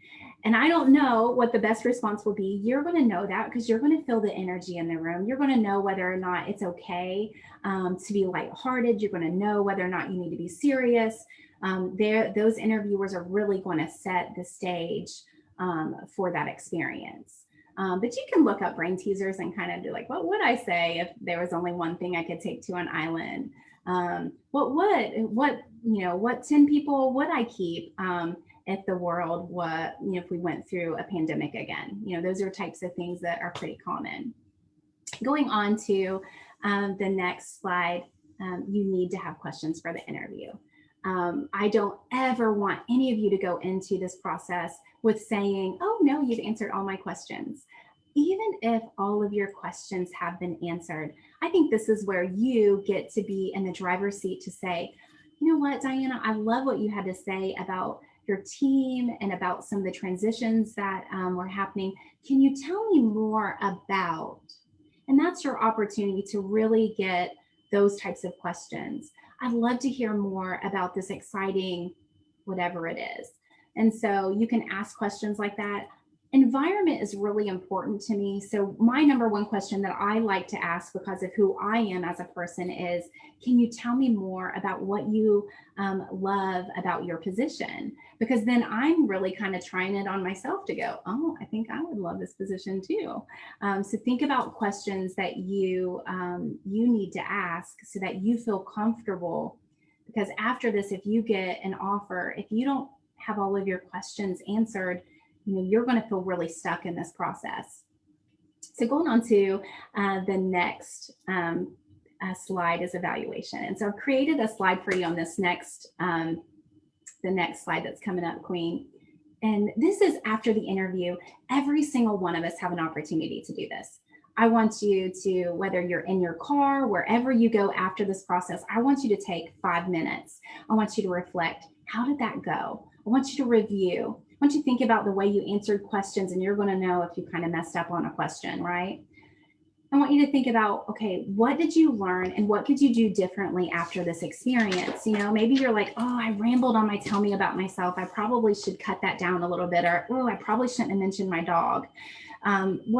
And I don't know what the best response will be. You're going to know that because you're going to feel the energy in the room. You're going to know whether or not it's okay to be lighthearted. You're going to know whether or not you need to be serious. Those interviewers are really going to set the stage for that experience. But you can look up brain teasers and kind of do like, what would I say if there was only one thing I could take to an island? What 10 people would I keep if the world was, if we went through a pandemic again? Those are types of things that are pretty common. Going on to the next slide, you need to have questions for the interview. I don't ever want any of you to go into this process with saying, oh no, you've answered all my questions. Even if all of your questions have been answered, I think this is where you get to be in the driver's seat to say, you know what, Diana, I love what you had to say about your team and about some of the transitions that were happening. Can you tell me more about? And that's your opportunity to really get those types of questions. I'd love to hear more about this exciting whatever it is. And so you can ask questions like that. Environment is really important to me. So my number one question that I like to ask because of who I am as a person is, can you tell me more about what you love about your position? Because then I'm really kind of trying it on myself to go, oh, I think I would love this position too. So think about questions that you need to ask so that you feel comfortable. Because after this, if you get an offer, if you don't have all of your questions answered, you're going to feel really stuck in this process. So going on to the next slide is evaluation. And so I've created a slide for you on this next, the next slide that's coming up, Queen. And this is after the interview. Every single one of us have an opportunity to do this. I want you to, whether you're in your car, wherever you go after this process, I want you to take 5 minutes. I want you to reflect, how did that go? I want you to review. I want you to think about the way you answered questions, and you're going to know if you kind of messed up on a question, right? I want you to think about, okay, what did you learn and what could you do differently after this experience? Maybe you're like, oh, I rambled on my tell me about myself. I probably should cut that down a little bit, or, oh, I probably shouldn't have mentioned my dog.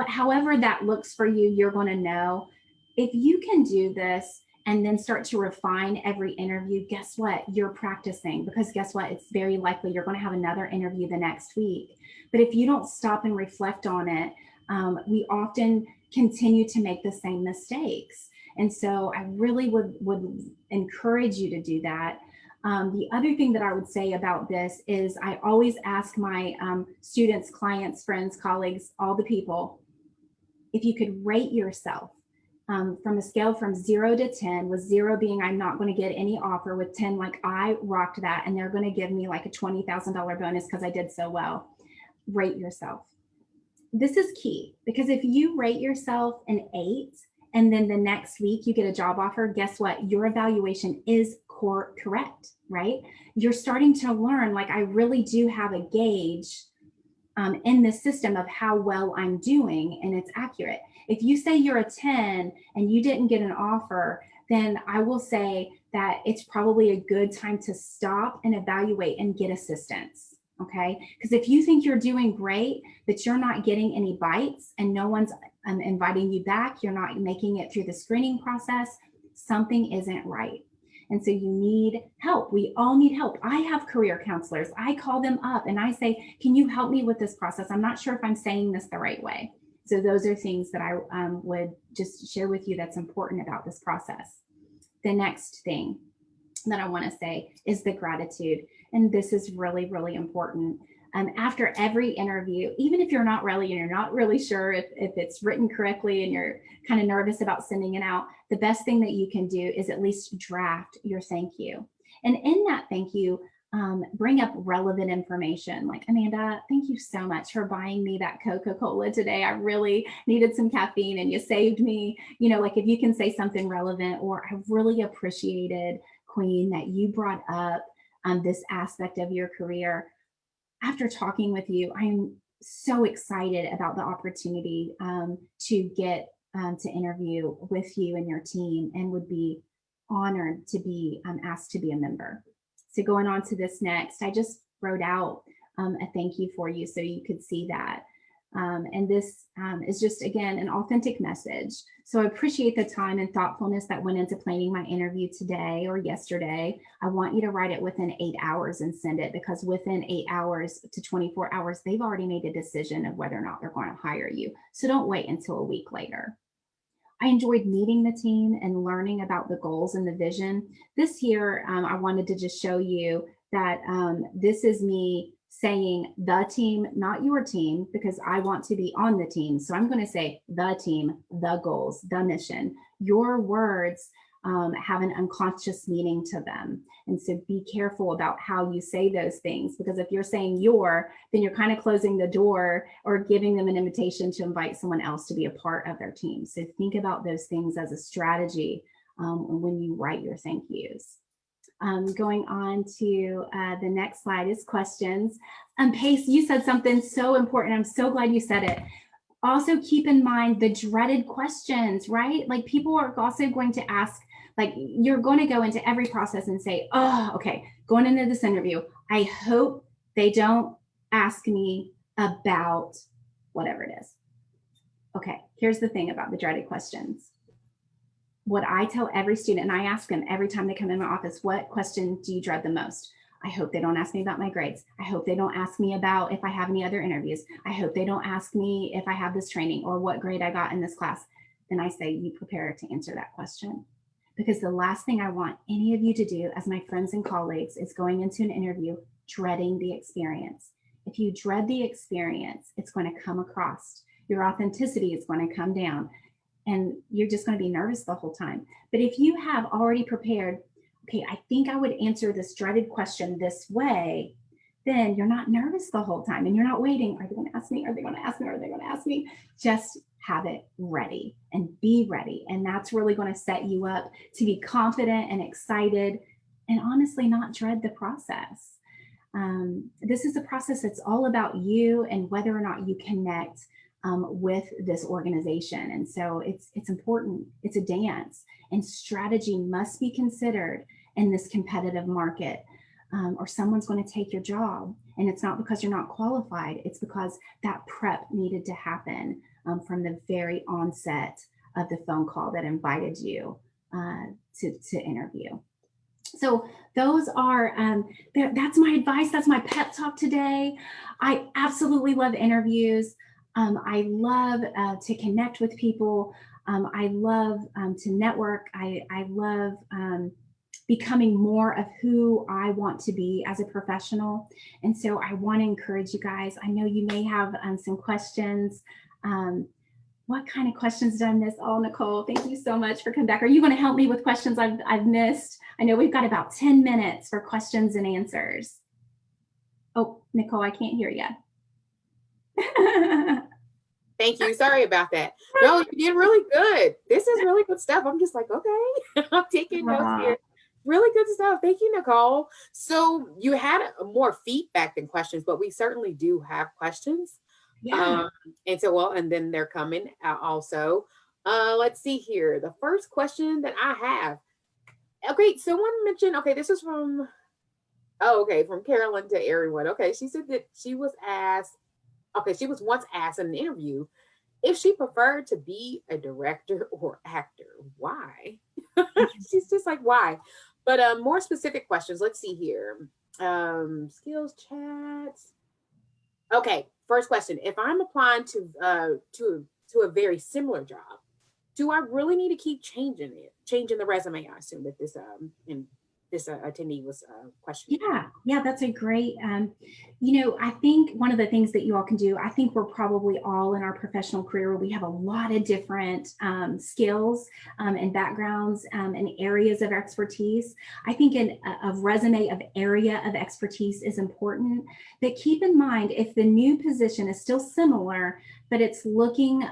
However that looks for you, you're going to know. If you can do this and then start to refine every interview, guess what? You're practicing, because guess what? It's very likely you're going to have another interview the next week. But if you don't stop and reflect on it, we often continue to make the same mistakes. And so I really would encourage you to do that. The other thing that I would say about this is I always ask my students, clients, friends, colleagues, all the people, if you could rate yourself from a scale from 0 to 10, with 0 being I'm not going to get any offer, with 10 like I rocked that and they're going to give me like a $20,000 bonus because I did so well. Rate yourself. This is key, because if you rate yourself an 8 and then the next week you get a job offer, guess what? Your evaluation is correct, right? You're starting to learn, like, I really do have a gauge in the system of how well I'm doing, and it's accurate. If you say you're a 10 and you didn't get an offer, then I will say that it's probably a good time to stop and evaluate and get assistance. Okay, because if you think you're doing great, but you're not getting any bites and no one's inviting you back, you're not making it through the screening process, something isn't right. And so you need help. We all need help. I have career counselors. I call them up and I say, can you help me with this process? I'm not sure if I'm saying this the right way. So those are things that I would just share with you that's important about this process. The next thing that I want to say is the gratitude. And this is really, really important. After every interview, even if you're not really sure if it's written correctly and you're kind of nervous about sending it out, the best thing that you can do is at least draft your thank you. And in that thank you, bring up relevant information like, Amanda, thank you so much for buying me that Coca-Cola today. I really needed some caffeine and you saved me. Like if you can say something relevant, or I really appreciated, Queen, that you brought up this aspect of your career. After talking with you, I'm so excited about the opportunity to get to interview with you and your team and would be honored to be asked to be a member. So going on to this next, I just wrote out a thank you for you so you could see that. And this is just, again, an authentic message. So I appreciate the time and thoughtfulness that went into planning my interview today or yesterday. I want you to write it within 8 hours and send it, because within 8 hours to 24 hours, they've already made a decision of whether or not they're going to hire you. So don't wait until a week later. I enjoyed meeting the team and learning about the goals and the vision. This here, I wanted to just show you that this is me saying the team, not your team, because I want to be on the team. So I'm going to say the team, the goals, the mission. Your words have an unconscious meaning to them. And so be careful about how you say those things, because if you're saying your, then you're kind of closing the door or giving them an invitation to invite someone else to be a part of their team. So think about those things as a strategy when you write your thank yous. Going on to the next slide is questions. Pace, you said something so important. I'm so glad you said it. Also keep in mind the dreaded questions, right? Like people are also going to ask, like you're going to go into every process and say, oh, okay, going into this interview, I hope they don't ask me about whatever it is. Okay, here's the thing about the dreaded questions. What I tell every student, and I ask them every time they come in my office, what question do you dread the most? I hope they don't ask me about my grades. I hope they don't ask me about if I have any other interviews. I hope they don't ask me if I have this training or what grade I got in this class. Then I say, you prepare to answer that question. Because the last thing I want any of you to do as my friends and colleagues is going into an interview dreading the experience. If you dread the experience, it's going to come across. Your authenticity is going to come down. And you're just going to be nervous the whole time. But if you have already prepared, okay, I think I would answer this dreaded question this way, then you're not nervous the whole time and you're not waiting. Are they going to ask me? Are they going to ask me? Are they going to ask me? Just have it ready and be ready. And that's really going to set you up to be confident and excited and honestly not dread the process. This is a process that's all about you and whether or not you connect with this organization. And so it's important. It's a dance, and strategy must be considered in this competitive market, or someone's going to take your job. And it's not because you're not qualified. It's because that prep needed to happen from the very onset of the phone call that invited you to interview. So those are, that's my advice. That's my pep talk today. I absolutely love interviews. I love to connect with people. I love to network. I love becoming more of who I want to be as a professional. And so I want to encourage you guys. I know you may have some questions. What kind of questions did I miss? Oh, Nicole, thank you so much for coming back. Are you going to help me with questions I've missed? I know we've got about 10 minutes for questions and answers. Oh, Nicole, I can't hear you. Thank you. Sorry about that. No, you did really good. This is really good stuff. I'm just like, okay, I'm taking notes here. Really good stuff. Thank you, Nicole. So you had more feedback than questions, but we certainly do have questions. Yeah. And so, well, and then they're coming out also. Let's see here. The first question that I have. Okay, someone mentioned, okay, this is from, from Carolyn to everyone. Okay, she said that she was asked, she was once asked in an interview if she preferred to be a director or actor. Why? She's just like, why? But more specific questions. Let's see here. Skills chats. Okay, first question. If I'm applying to a very similar job, do I really need to keep changing the resume? I assume that this attendee was questioning. Yeah, that's a great, I think one of the things that you all can do, I think we're probably all in our professional career where we have a lot of different skills and backgrounds and areas of expertise. I think a resume of area of expertise is important, but keep in mind if the new position is still similar, but it's looking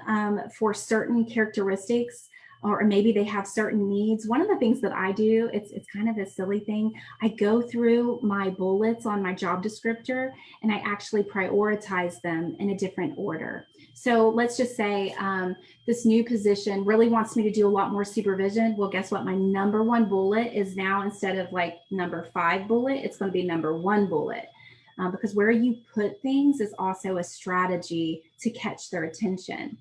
for certain characteristics or maybe they have certain needs. One of the things that I do, it's kind of a silly thing. I go through my bullets on my job descriptor and I actually prioritize them in a different order. So let's just say this new position really wants me to do a lot more supervision. Well, guess what? My number one bullet is now, instead of like number 5 bullet, it's going to be number 1 bullet. Because where you put things is also a strategy to catch their attention.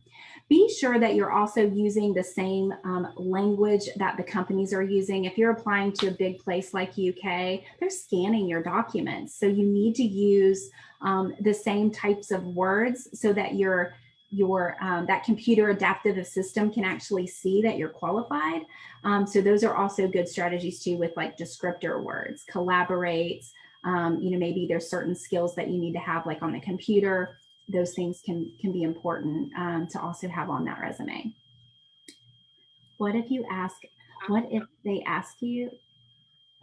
Be sure that you're also using the same language that the companies are using. If you're applying to a big place like UK, they're scanning your documents. So you need to use the same types of words so that your that computer adaptive system can actually see that you're qualified. So those are also good strategies too, with like descriptor words, collaborate. Maybe there's certain skills that you need to have like on the computer. Those things can be important to also have on that resume. What if they ask you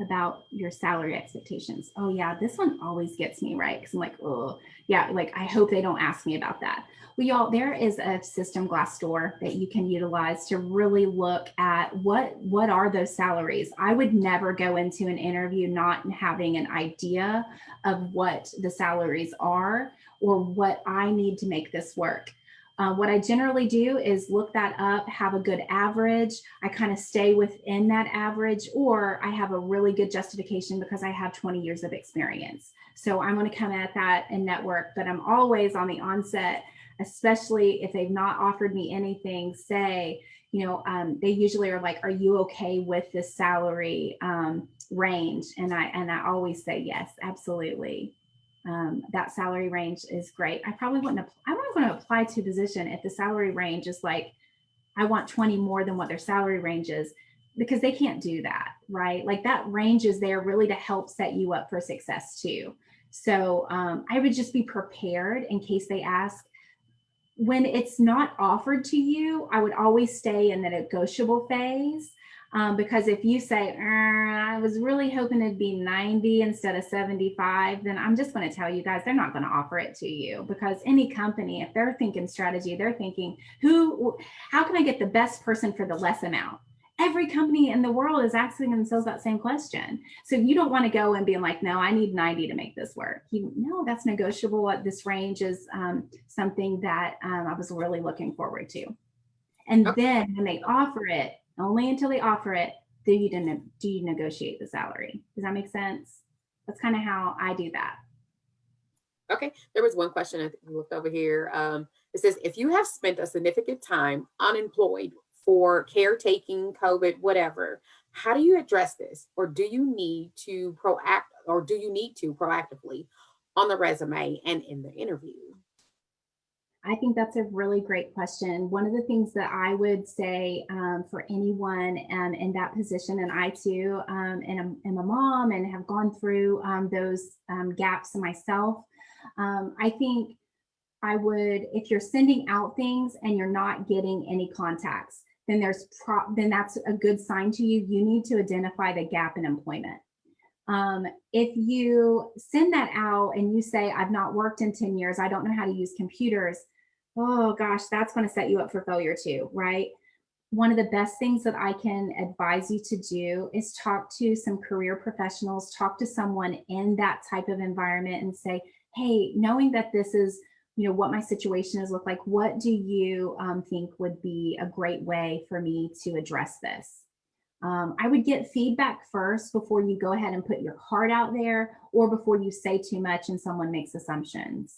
about your salary expectations? Oh yeah, this one always gets me, right? Because I'm like, oh yeah, like I hope they don't ask me about that. Well, y'all, there is a system, Glassdoor, that you can utilize to really look at what are those salaries. I would never go into an interview not having an idea of what the salaries are or what I need to make this work. What I generally do is look that up, have a good average. I kind of stay within that average, or I have a really good justification because I have 20 years of experience. So I'm going to come at that and network, but I'm always on the onset, especially if they've not offered me anything, say, they usually are like, are you okay with this salary range? And I always say, yes, absolutely. That salary range is great. I probably wouldn't want to apply to a position if the salary range is like, I want 20 more than what their salary range is, because they can't do that, right? Like that range is there really to help set you up for success too. So I would just be prepared in case they ask. When it's not offered to you, I would always stay in the negotiable phase. Because if you say, I was really hoping it'd be 90 instead of 75, then I'm just going to tell you guys, they're not going to offer it to you, because any company, if they're thinking strategy, they're thinking, how can I get the best person for the less amount? Every company in the world is asking themselves that same question. So you don't want to go and be like, no, I need 90 to make this work. No, that's negotiable. This range is something that I was really looking forward to. And then when they offer it, only until they offer it, do you negotiate the salary? Does that make sense? That's kind of how I do that. Okay, there was one question I looked over here. It says, if you have spent a significant time unemployed for caretaking, COVID, whatever, how do you address this? Or do you need to proactively on the resume and in the interview? I think that's a really great question. One of the things that I would say for anyone in that position, and I too am a mom and have gone through those gaps myself, I think I would, if you're sending out things and you're not getting any contacts, then that's a good sign to you. You need to identify the gap in employment. If you send that out and you say, I've not worked in 10 years, I don't know how to use computers, oh gosh, that's going to set you up for failure too, right? One of the best things that I can advise you to do is talk to some career professionals, talk to someone in that type of environment and say, hey, knowing that this is, what my situation is look like, what do you think would be a great way for me to address this? I would get feedback first before you go ahead and put your heart out there, or before you say too much and someone makes assumptions.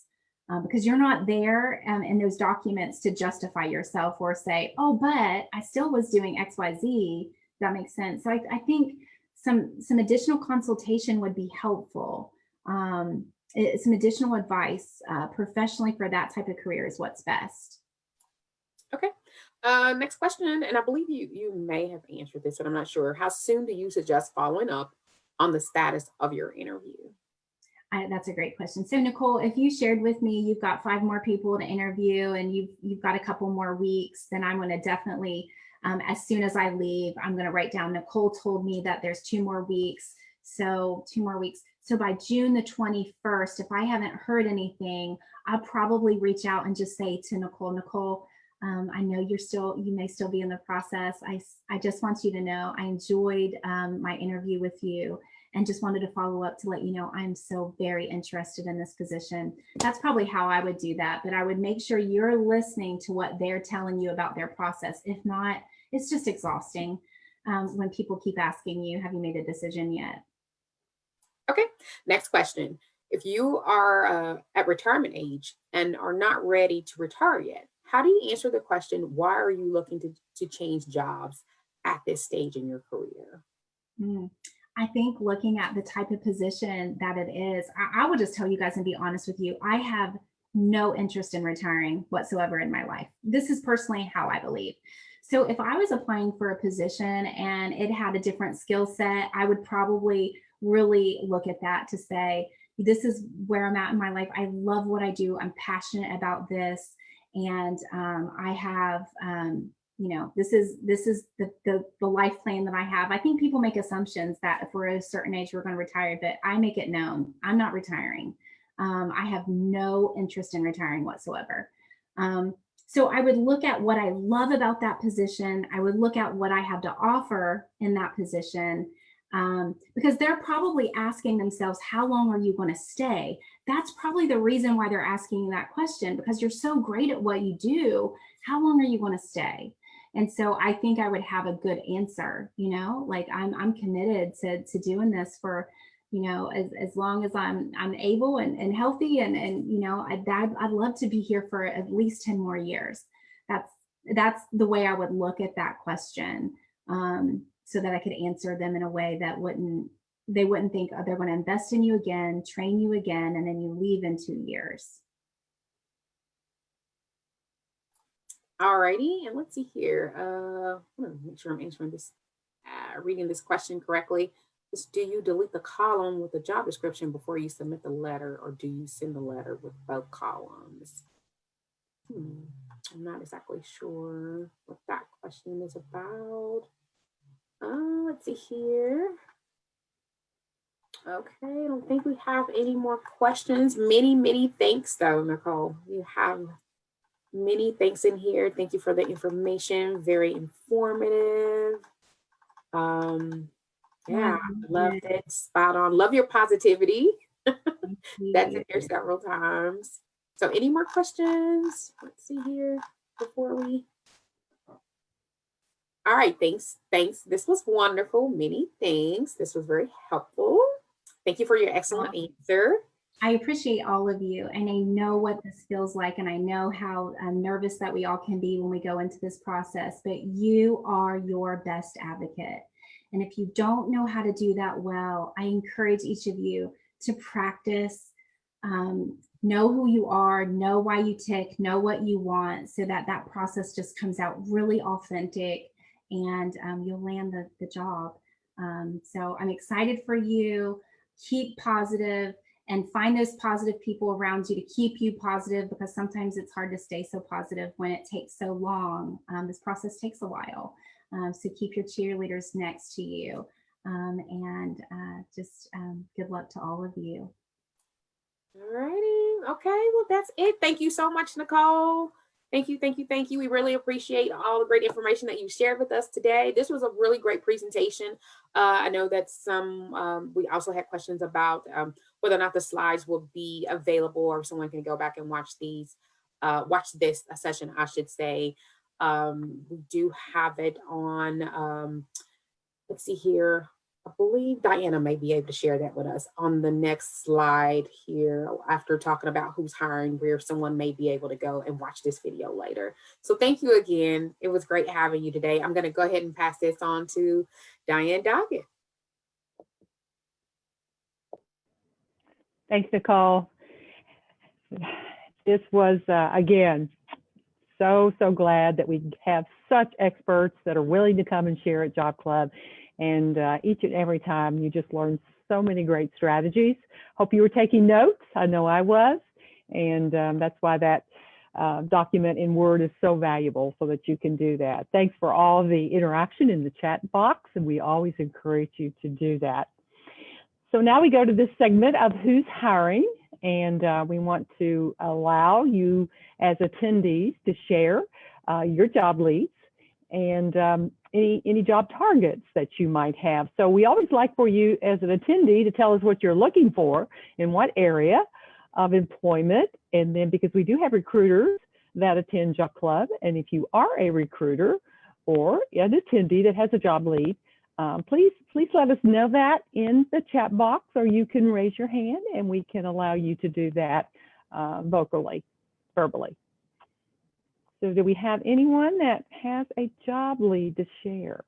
Because you're not there in those documents to justify yourself or say, oh, but I still was doing X, Y, Z. That makes sense. So I think some additional consultation would be helpful. Some additional advice professionally for that type of career is what's best. Okay. Next question, and I believe you may have answered this, but I'm not sure. How soon do you suggest following up on the status of your interview? That's a great question. So Nicole, if you shared with me, you've got 5 more people to interview and you've got a couple more weeks, then I'm going to definitely, as soon as I leave, I'm going to write down, Nicole told me that there's 2 more weeks. So 2 more weeks. So by June the 21st, if I haven't heard anything, I'll probably reach out and just say to Nicole, I know you may still be in the process. I just want you to know I enjoyed my interview with you, and just wanted to follow up to let you know I'm so very interested in this position. That's probably how I would do that, but I would make sure you're listening to what they're telling you about their process. If not, it's just exhausting when people keep asking you, have you made a decision yet? Okay, next question. If you are at retirement age and are not ready to retire yet, how do you answer the question, why are you looking to change jobs at this stage in your career? Mm. I think looking at the type of position that it is, I will just tell you guys and be honest with you. I have no interest in retiring whatsoever in my life. This is personally how I believe. So if I was applying for a position and it had a different skill set, I would probably really look at that to say, this is where I'm at in my life. I love what I do. I'm passionate about this. And I have, this is the life plan that I have. I think people make assumptions that if we're at a certain age, we're going to retire, but I make it known I'm not retiring. I have no interest in retiring whatsoever. So I would look at what I love about that position. I would look at what I have to offer in that position, because they're probably asking themselves, how long are you going to stay? That's probably the reason why they're asking that question, because you're so great at what you do. How long are you going to stay? And so I think I would have a good answer, like I'm committed to doing this for, as long as I'm able and healthy, and I'd love to be here for at least 10 more years. That's the way I would look at that question, so that I could answer them in a way that they wouldn't think, oh, they're going to invest in you again, train you again, and then you leave in 2 years. Alrighty, and let's see here. I'm gonna make sure I'm answering this, reading this question correctly. Do you delete the column with the job description before you submit the letter, or do you send the letter with both columns? I'm not exactly sure what that question is about. Let's see here. Okay, I don't think we have any more questions. Many thanks though, Nicole. You have many thanks in here. Thank you for the information. Very informative. Yeah, loved it. Spot on. Love your positivity. That's in here several times. So any more questions? Let's see here before we. All right, thanks. This was wonderful. Many thanks. This was very helpful. Thank you for your excellent answer. I appreciate all of you, and I know what this feels like, and I know how nervous that we all can be when we go into this process, but you are your best advocate. And if you don't know how to do that well, I encourage each of you to practice, know who you are, know why you tick, know what you want, so that that process just comes out really authentic, and you'll land the job. So I'm excited for you. Keep positive and find those positive people around you to keep you positive, because sometimes it's hard to stay so positive when it takes so long. This process takes a while. So keep your cheerleaders next to you, and just good luck to all of you. All righty. Okay, well, that's it. Thank you so much, Nicole. Thank you. We really appreciate all the great information that you shared with us today. This was a really great presentation. I know that we also had questions about whether or not the slides will be available, or someone can go back and watch this session, I should say. We do have it on, let's see here. I believe Diana may be able to share that with us on the next slide here, after talking about who's hiring, where someone may be able to go and watch this video later. So thank you again. It was great having you today. I'm going to go ahead and pass this on to Diane Doggett. Thanks, Nicole. This was, again, so glad that we have such experts that are willing to come and share at Job Club. And each and every time you just learn so many great strategies. Hope you were taking notes. I know I was. And that's why that document in Word is so valuable, so that you can do that. Thanks for all the interaction in the chat box, and we always encourage you to do that. So now we go to this segment of Who's Hiring, and we want to allow you as attendees to share your job leads and any job targets that you might have. So we always like for you as an attendee to tell us what you're looking for in what area of employment. And then because we do have recruiters that attend Job Club, and if you are a recruiter or an attendee that has a job lead, please let us know that in the chat box, or you can raise your hand and we can allow you to do that verbally. So do we have anyone that has a job lead to share?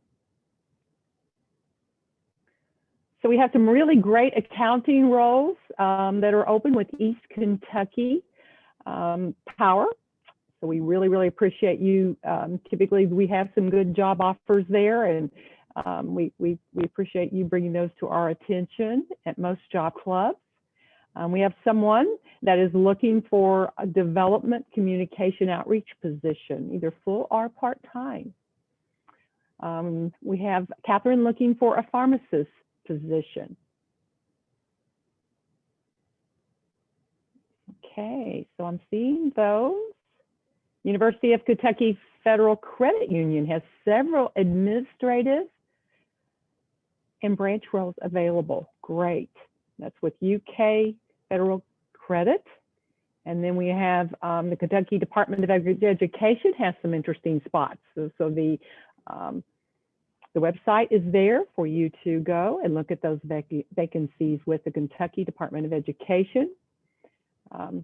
So we have some really great accounting roles that are open with East Kentucky Power. So we really appreciate you. Typically, we have some good job offers there, and we appreciate you bringing those to our attention at most job clubs. We have someone that is looking for a development communication outreach position, either full or part-time. We have Catherine looking for a pharmacist position. Okay, so I'm seeing those. University of Kentucky Federal Credit Union has several administrative and branch roles available. Great. That's with UK Federal Credit. And then we have the Kentucky Department of Education has some interesting spots. So the website is there for you to go and look at those vacancies with the Kentucky Department of Education.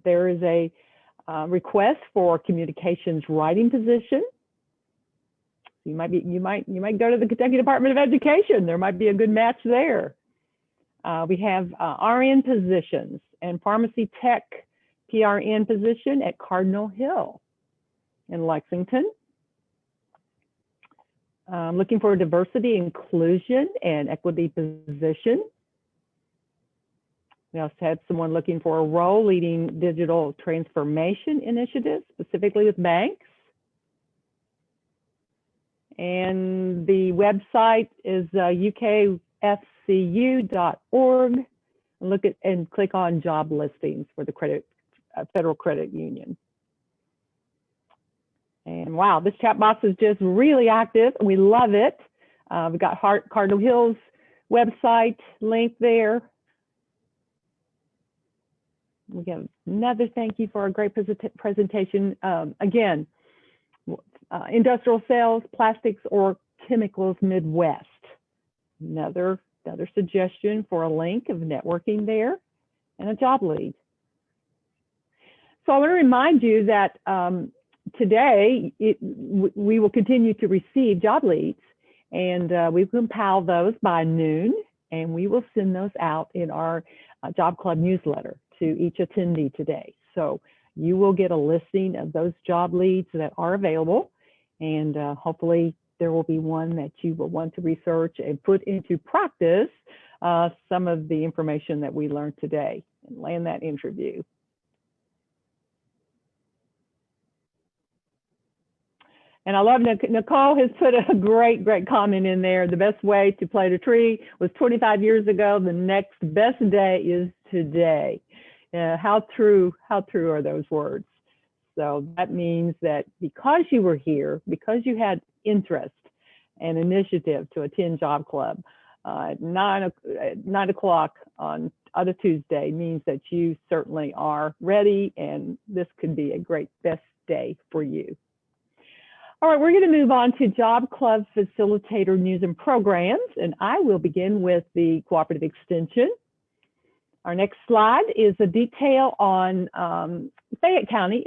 There is a request for communications writing position. You might go to the Kentucky Department of Education. There might be a good match there. We have RN positions and pharmacy tech PRN position at Cardinal Hill in Lexington. Looking for a diversity, inclusion, and equity position. We also had someone looking for a role leading digital transformation initiatives, specifically with banks. And the website is ukfcu.org. Look at and click on job listings for the Federal Credit Union. And wow, this chat box is just really active. We love it. We've got Cardinal Hill's website link there. We have another thank you for a great presentation. Again, industrial sales, plastics, or chemicals Midwest. Another suggestion for a link of networking there and a job lead. So I want to remind you that today we will continue to receive job leads, and we compile those by noon, and we will send those out in our Job Club newsletter to each attendee today. So you will get a listing of those job leads that are available, and hopefully there will be one that you will want to research and put into practice some of the information that we learned today and land that interview. And I love Nicole has put a great comment in there. The best way to plant a tree was 25 years ago. The next best day is today. How true are those words? So that means that because you were here, because you had interest and initiative to attend Job Club at 9 o'clock on a Tuesday means that you certainly are ready, and this could be a great best day for you. All right, we're going to move on to Job Club Facilitator News and Programs, and I will begin with the Cooperative Extension. Our next slide is a detail on Fayette County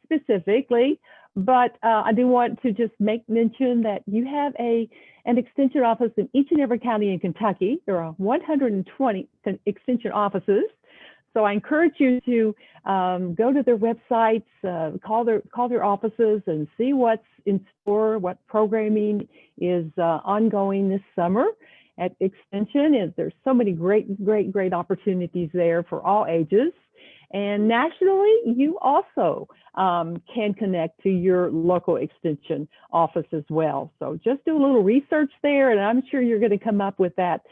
specifically, but I do want to just make mention that you have an extension office in each and every county in Kentucky. There are 120 extension offices. So I encourage you to go to their websites, call their offices, and see what's in store, what programming is ongoing this summer at Extension. There's so many great opportunities there for all ages. And nationally, you also can connect to your local Extension office as well. So just do a little research there, and I'm sure you're going to come up with that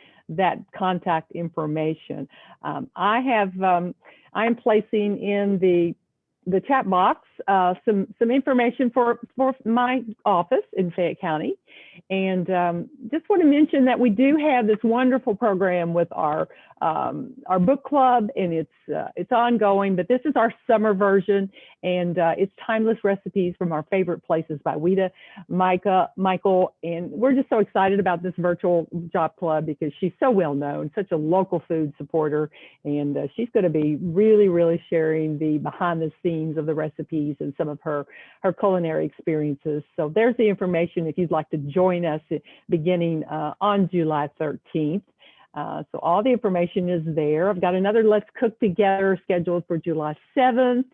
contact information. I am placing in the the chat box some information for my office in Fayette County. And just want to mention that we do have this wonderful program with our book club, and it's ongoing, but this is our summer version, and it's timeless recipes from our favorite places by Weta, Michael, and we're just so excited about this virtual job club because she's so well known, such a local food supporter, and she's going to be really sharing the behind the scenes of the recipes and some of her culinary experiences. So there's the information if you'd like to join us beginning on July 13th. So all the information is there. I've got another Let's Cook Together scheduled for July 7th.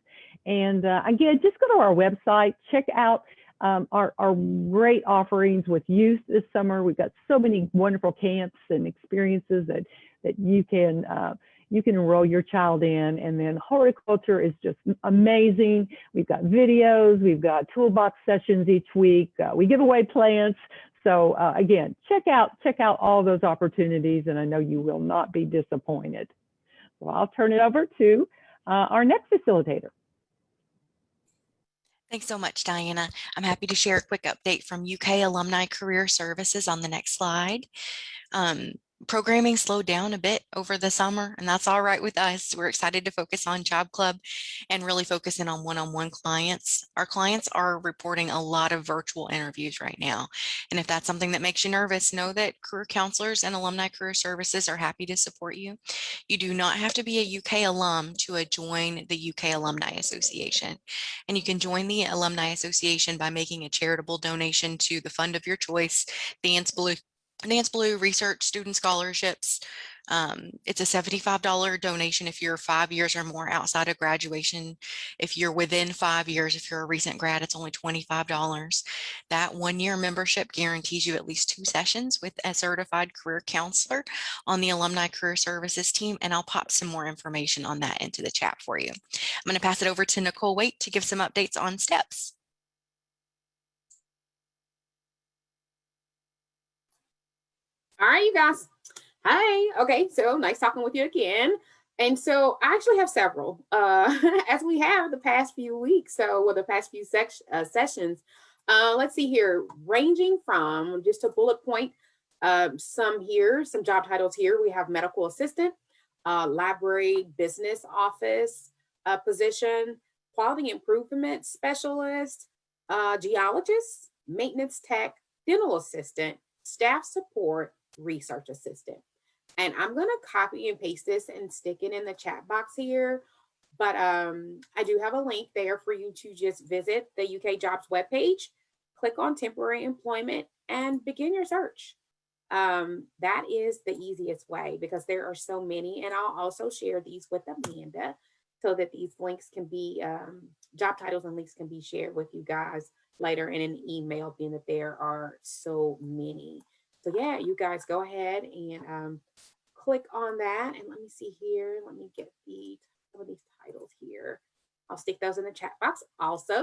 And again, just go to our website, check out our great offerings with youth this summer. We've got so many wonderful camps and experiences that you can enroll your child in. And then horticulture is just amazing. We've got videos, we've got toolbox sessions each week. We give away plants. So again, check out all those opportunities, and I know you will not be disappointed. So I'll turn it over to our next facilitator. Thanks so much, Diana. I'm happy to share a quick update from UK Alumni Career Services on the next slide. Programming slowed down a bit over the summer, and that's all right with us. We're excited to focus on Job Club and really focus in on one-on-one clients. Our clients are reporting a lot of virtual interviews right now. And if that's something that makes you nervous, know that career counselors and Alumni Career Services are happy to support you. You do not have to be a UK alum to join the UK Alumni Association. And you can join the Alumni Association by making a charitable donation to the fund of your choice, the Nance Blue Research Student Scholarships. It's a $75 donation if you're 5 years or more outside of graduation. If you're within 5 years, if you're a recent grad, it's only $25. That 1 year membership guarantees you at least 2 sessions with a certified career counselor on the Alumni Career Services team, and I'll pop some more information on that into the chat for you. I'm going to pass it over to Nicole Waite to give some updates on steps. All right, you guys. Hi. Okay, so nice talking with you again. And so I actually have several, as we have the past few weeks. So, well, the past few sessions. Let's see here, ranging from just a bullet point, some job titles here. We have medical assistant, library business office position, quality improvement specialist, geologist, maintenance tech, dental assistant, staff support, research assistant. And I'm going to copy and paste this and stick it in the chat box here. But I do have a link there for you to just visit the UK Jobs webpage, click on temporary employment, and begin your search. That is the easiest way because there are so many. And I'll also share these with Amanda so that these links can be, job titles and links can be shared with you guys later in an email, being that there are so many. So yeah, you guys go ahead and click on that. And let me see here. Let me get some of these titles here. I'll stick those in the chat box also.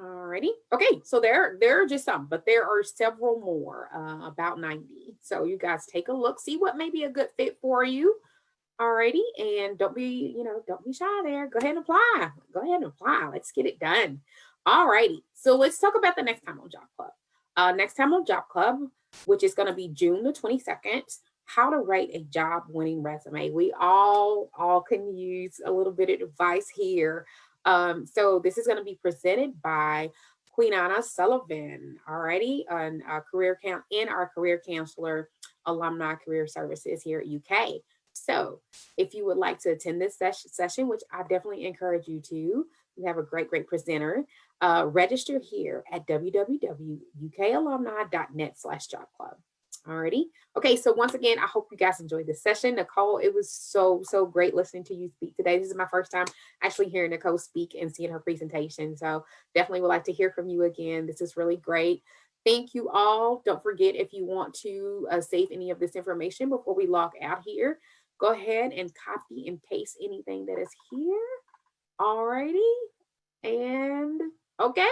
Alrighty. Okay, so there are just some, but there are several more, about 90. So you guys take a look, see what may be a good fit for you. Alrighty, and don't be shy there. Go ahead and apply. Go ahead and apply. Let's get it done. Alrighty, so let's talk about the next time on Job Club. Next time on Job Club, which is going to be June the 22nd, how to write a job-winning resume. We all can use a little bit of advice here. So this is going to be presented by Queen Anna Sullivan, alrighty, on our career counselor Alumni Career Services here at UK. So if you would like to attend this session, which I definitely encourage you to, we have a great presenter. Register here at www.ukalumni.net/jobclub. Alrighty. Okay, so once again, I hope you guys enjoyed this session. Nicole, it was so great listening to you speak today. This is my first time actually hearing Nicole speak and seeing her presentation. So definitely would like to hear from you again. This is really great. Thank you all. Don't forget, if you want to save any of this information before we log out here, go ahead and copy and paste anything that is here. Alrighty. And okay.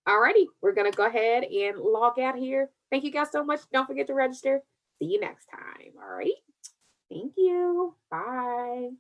Alrighty, we're going to go ahead and log out here. Thank you guys so much. Don't forget to register. See you next time. Alrighty. Thank you. Bye.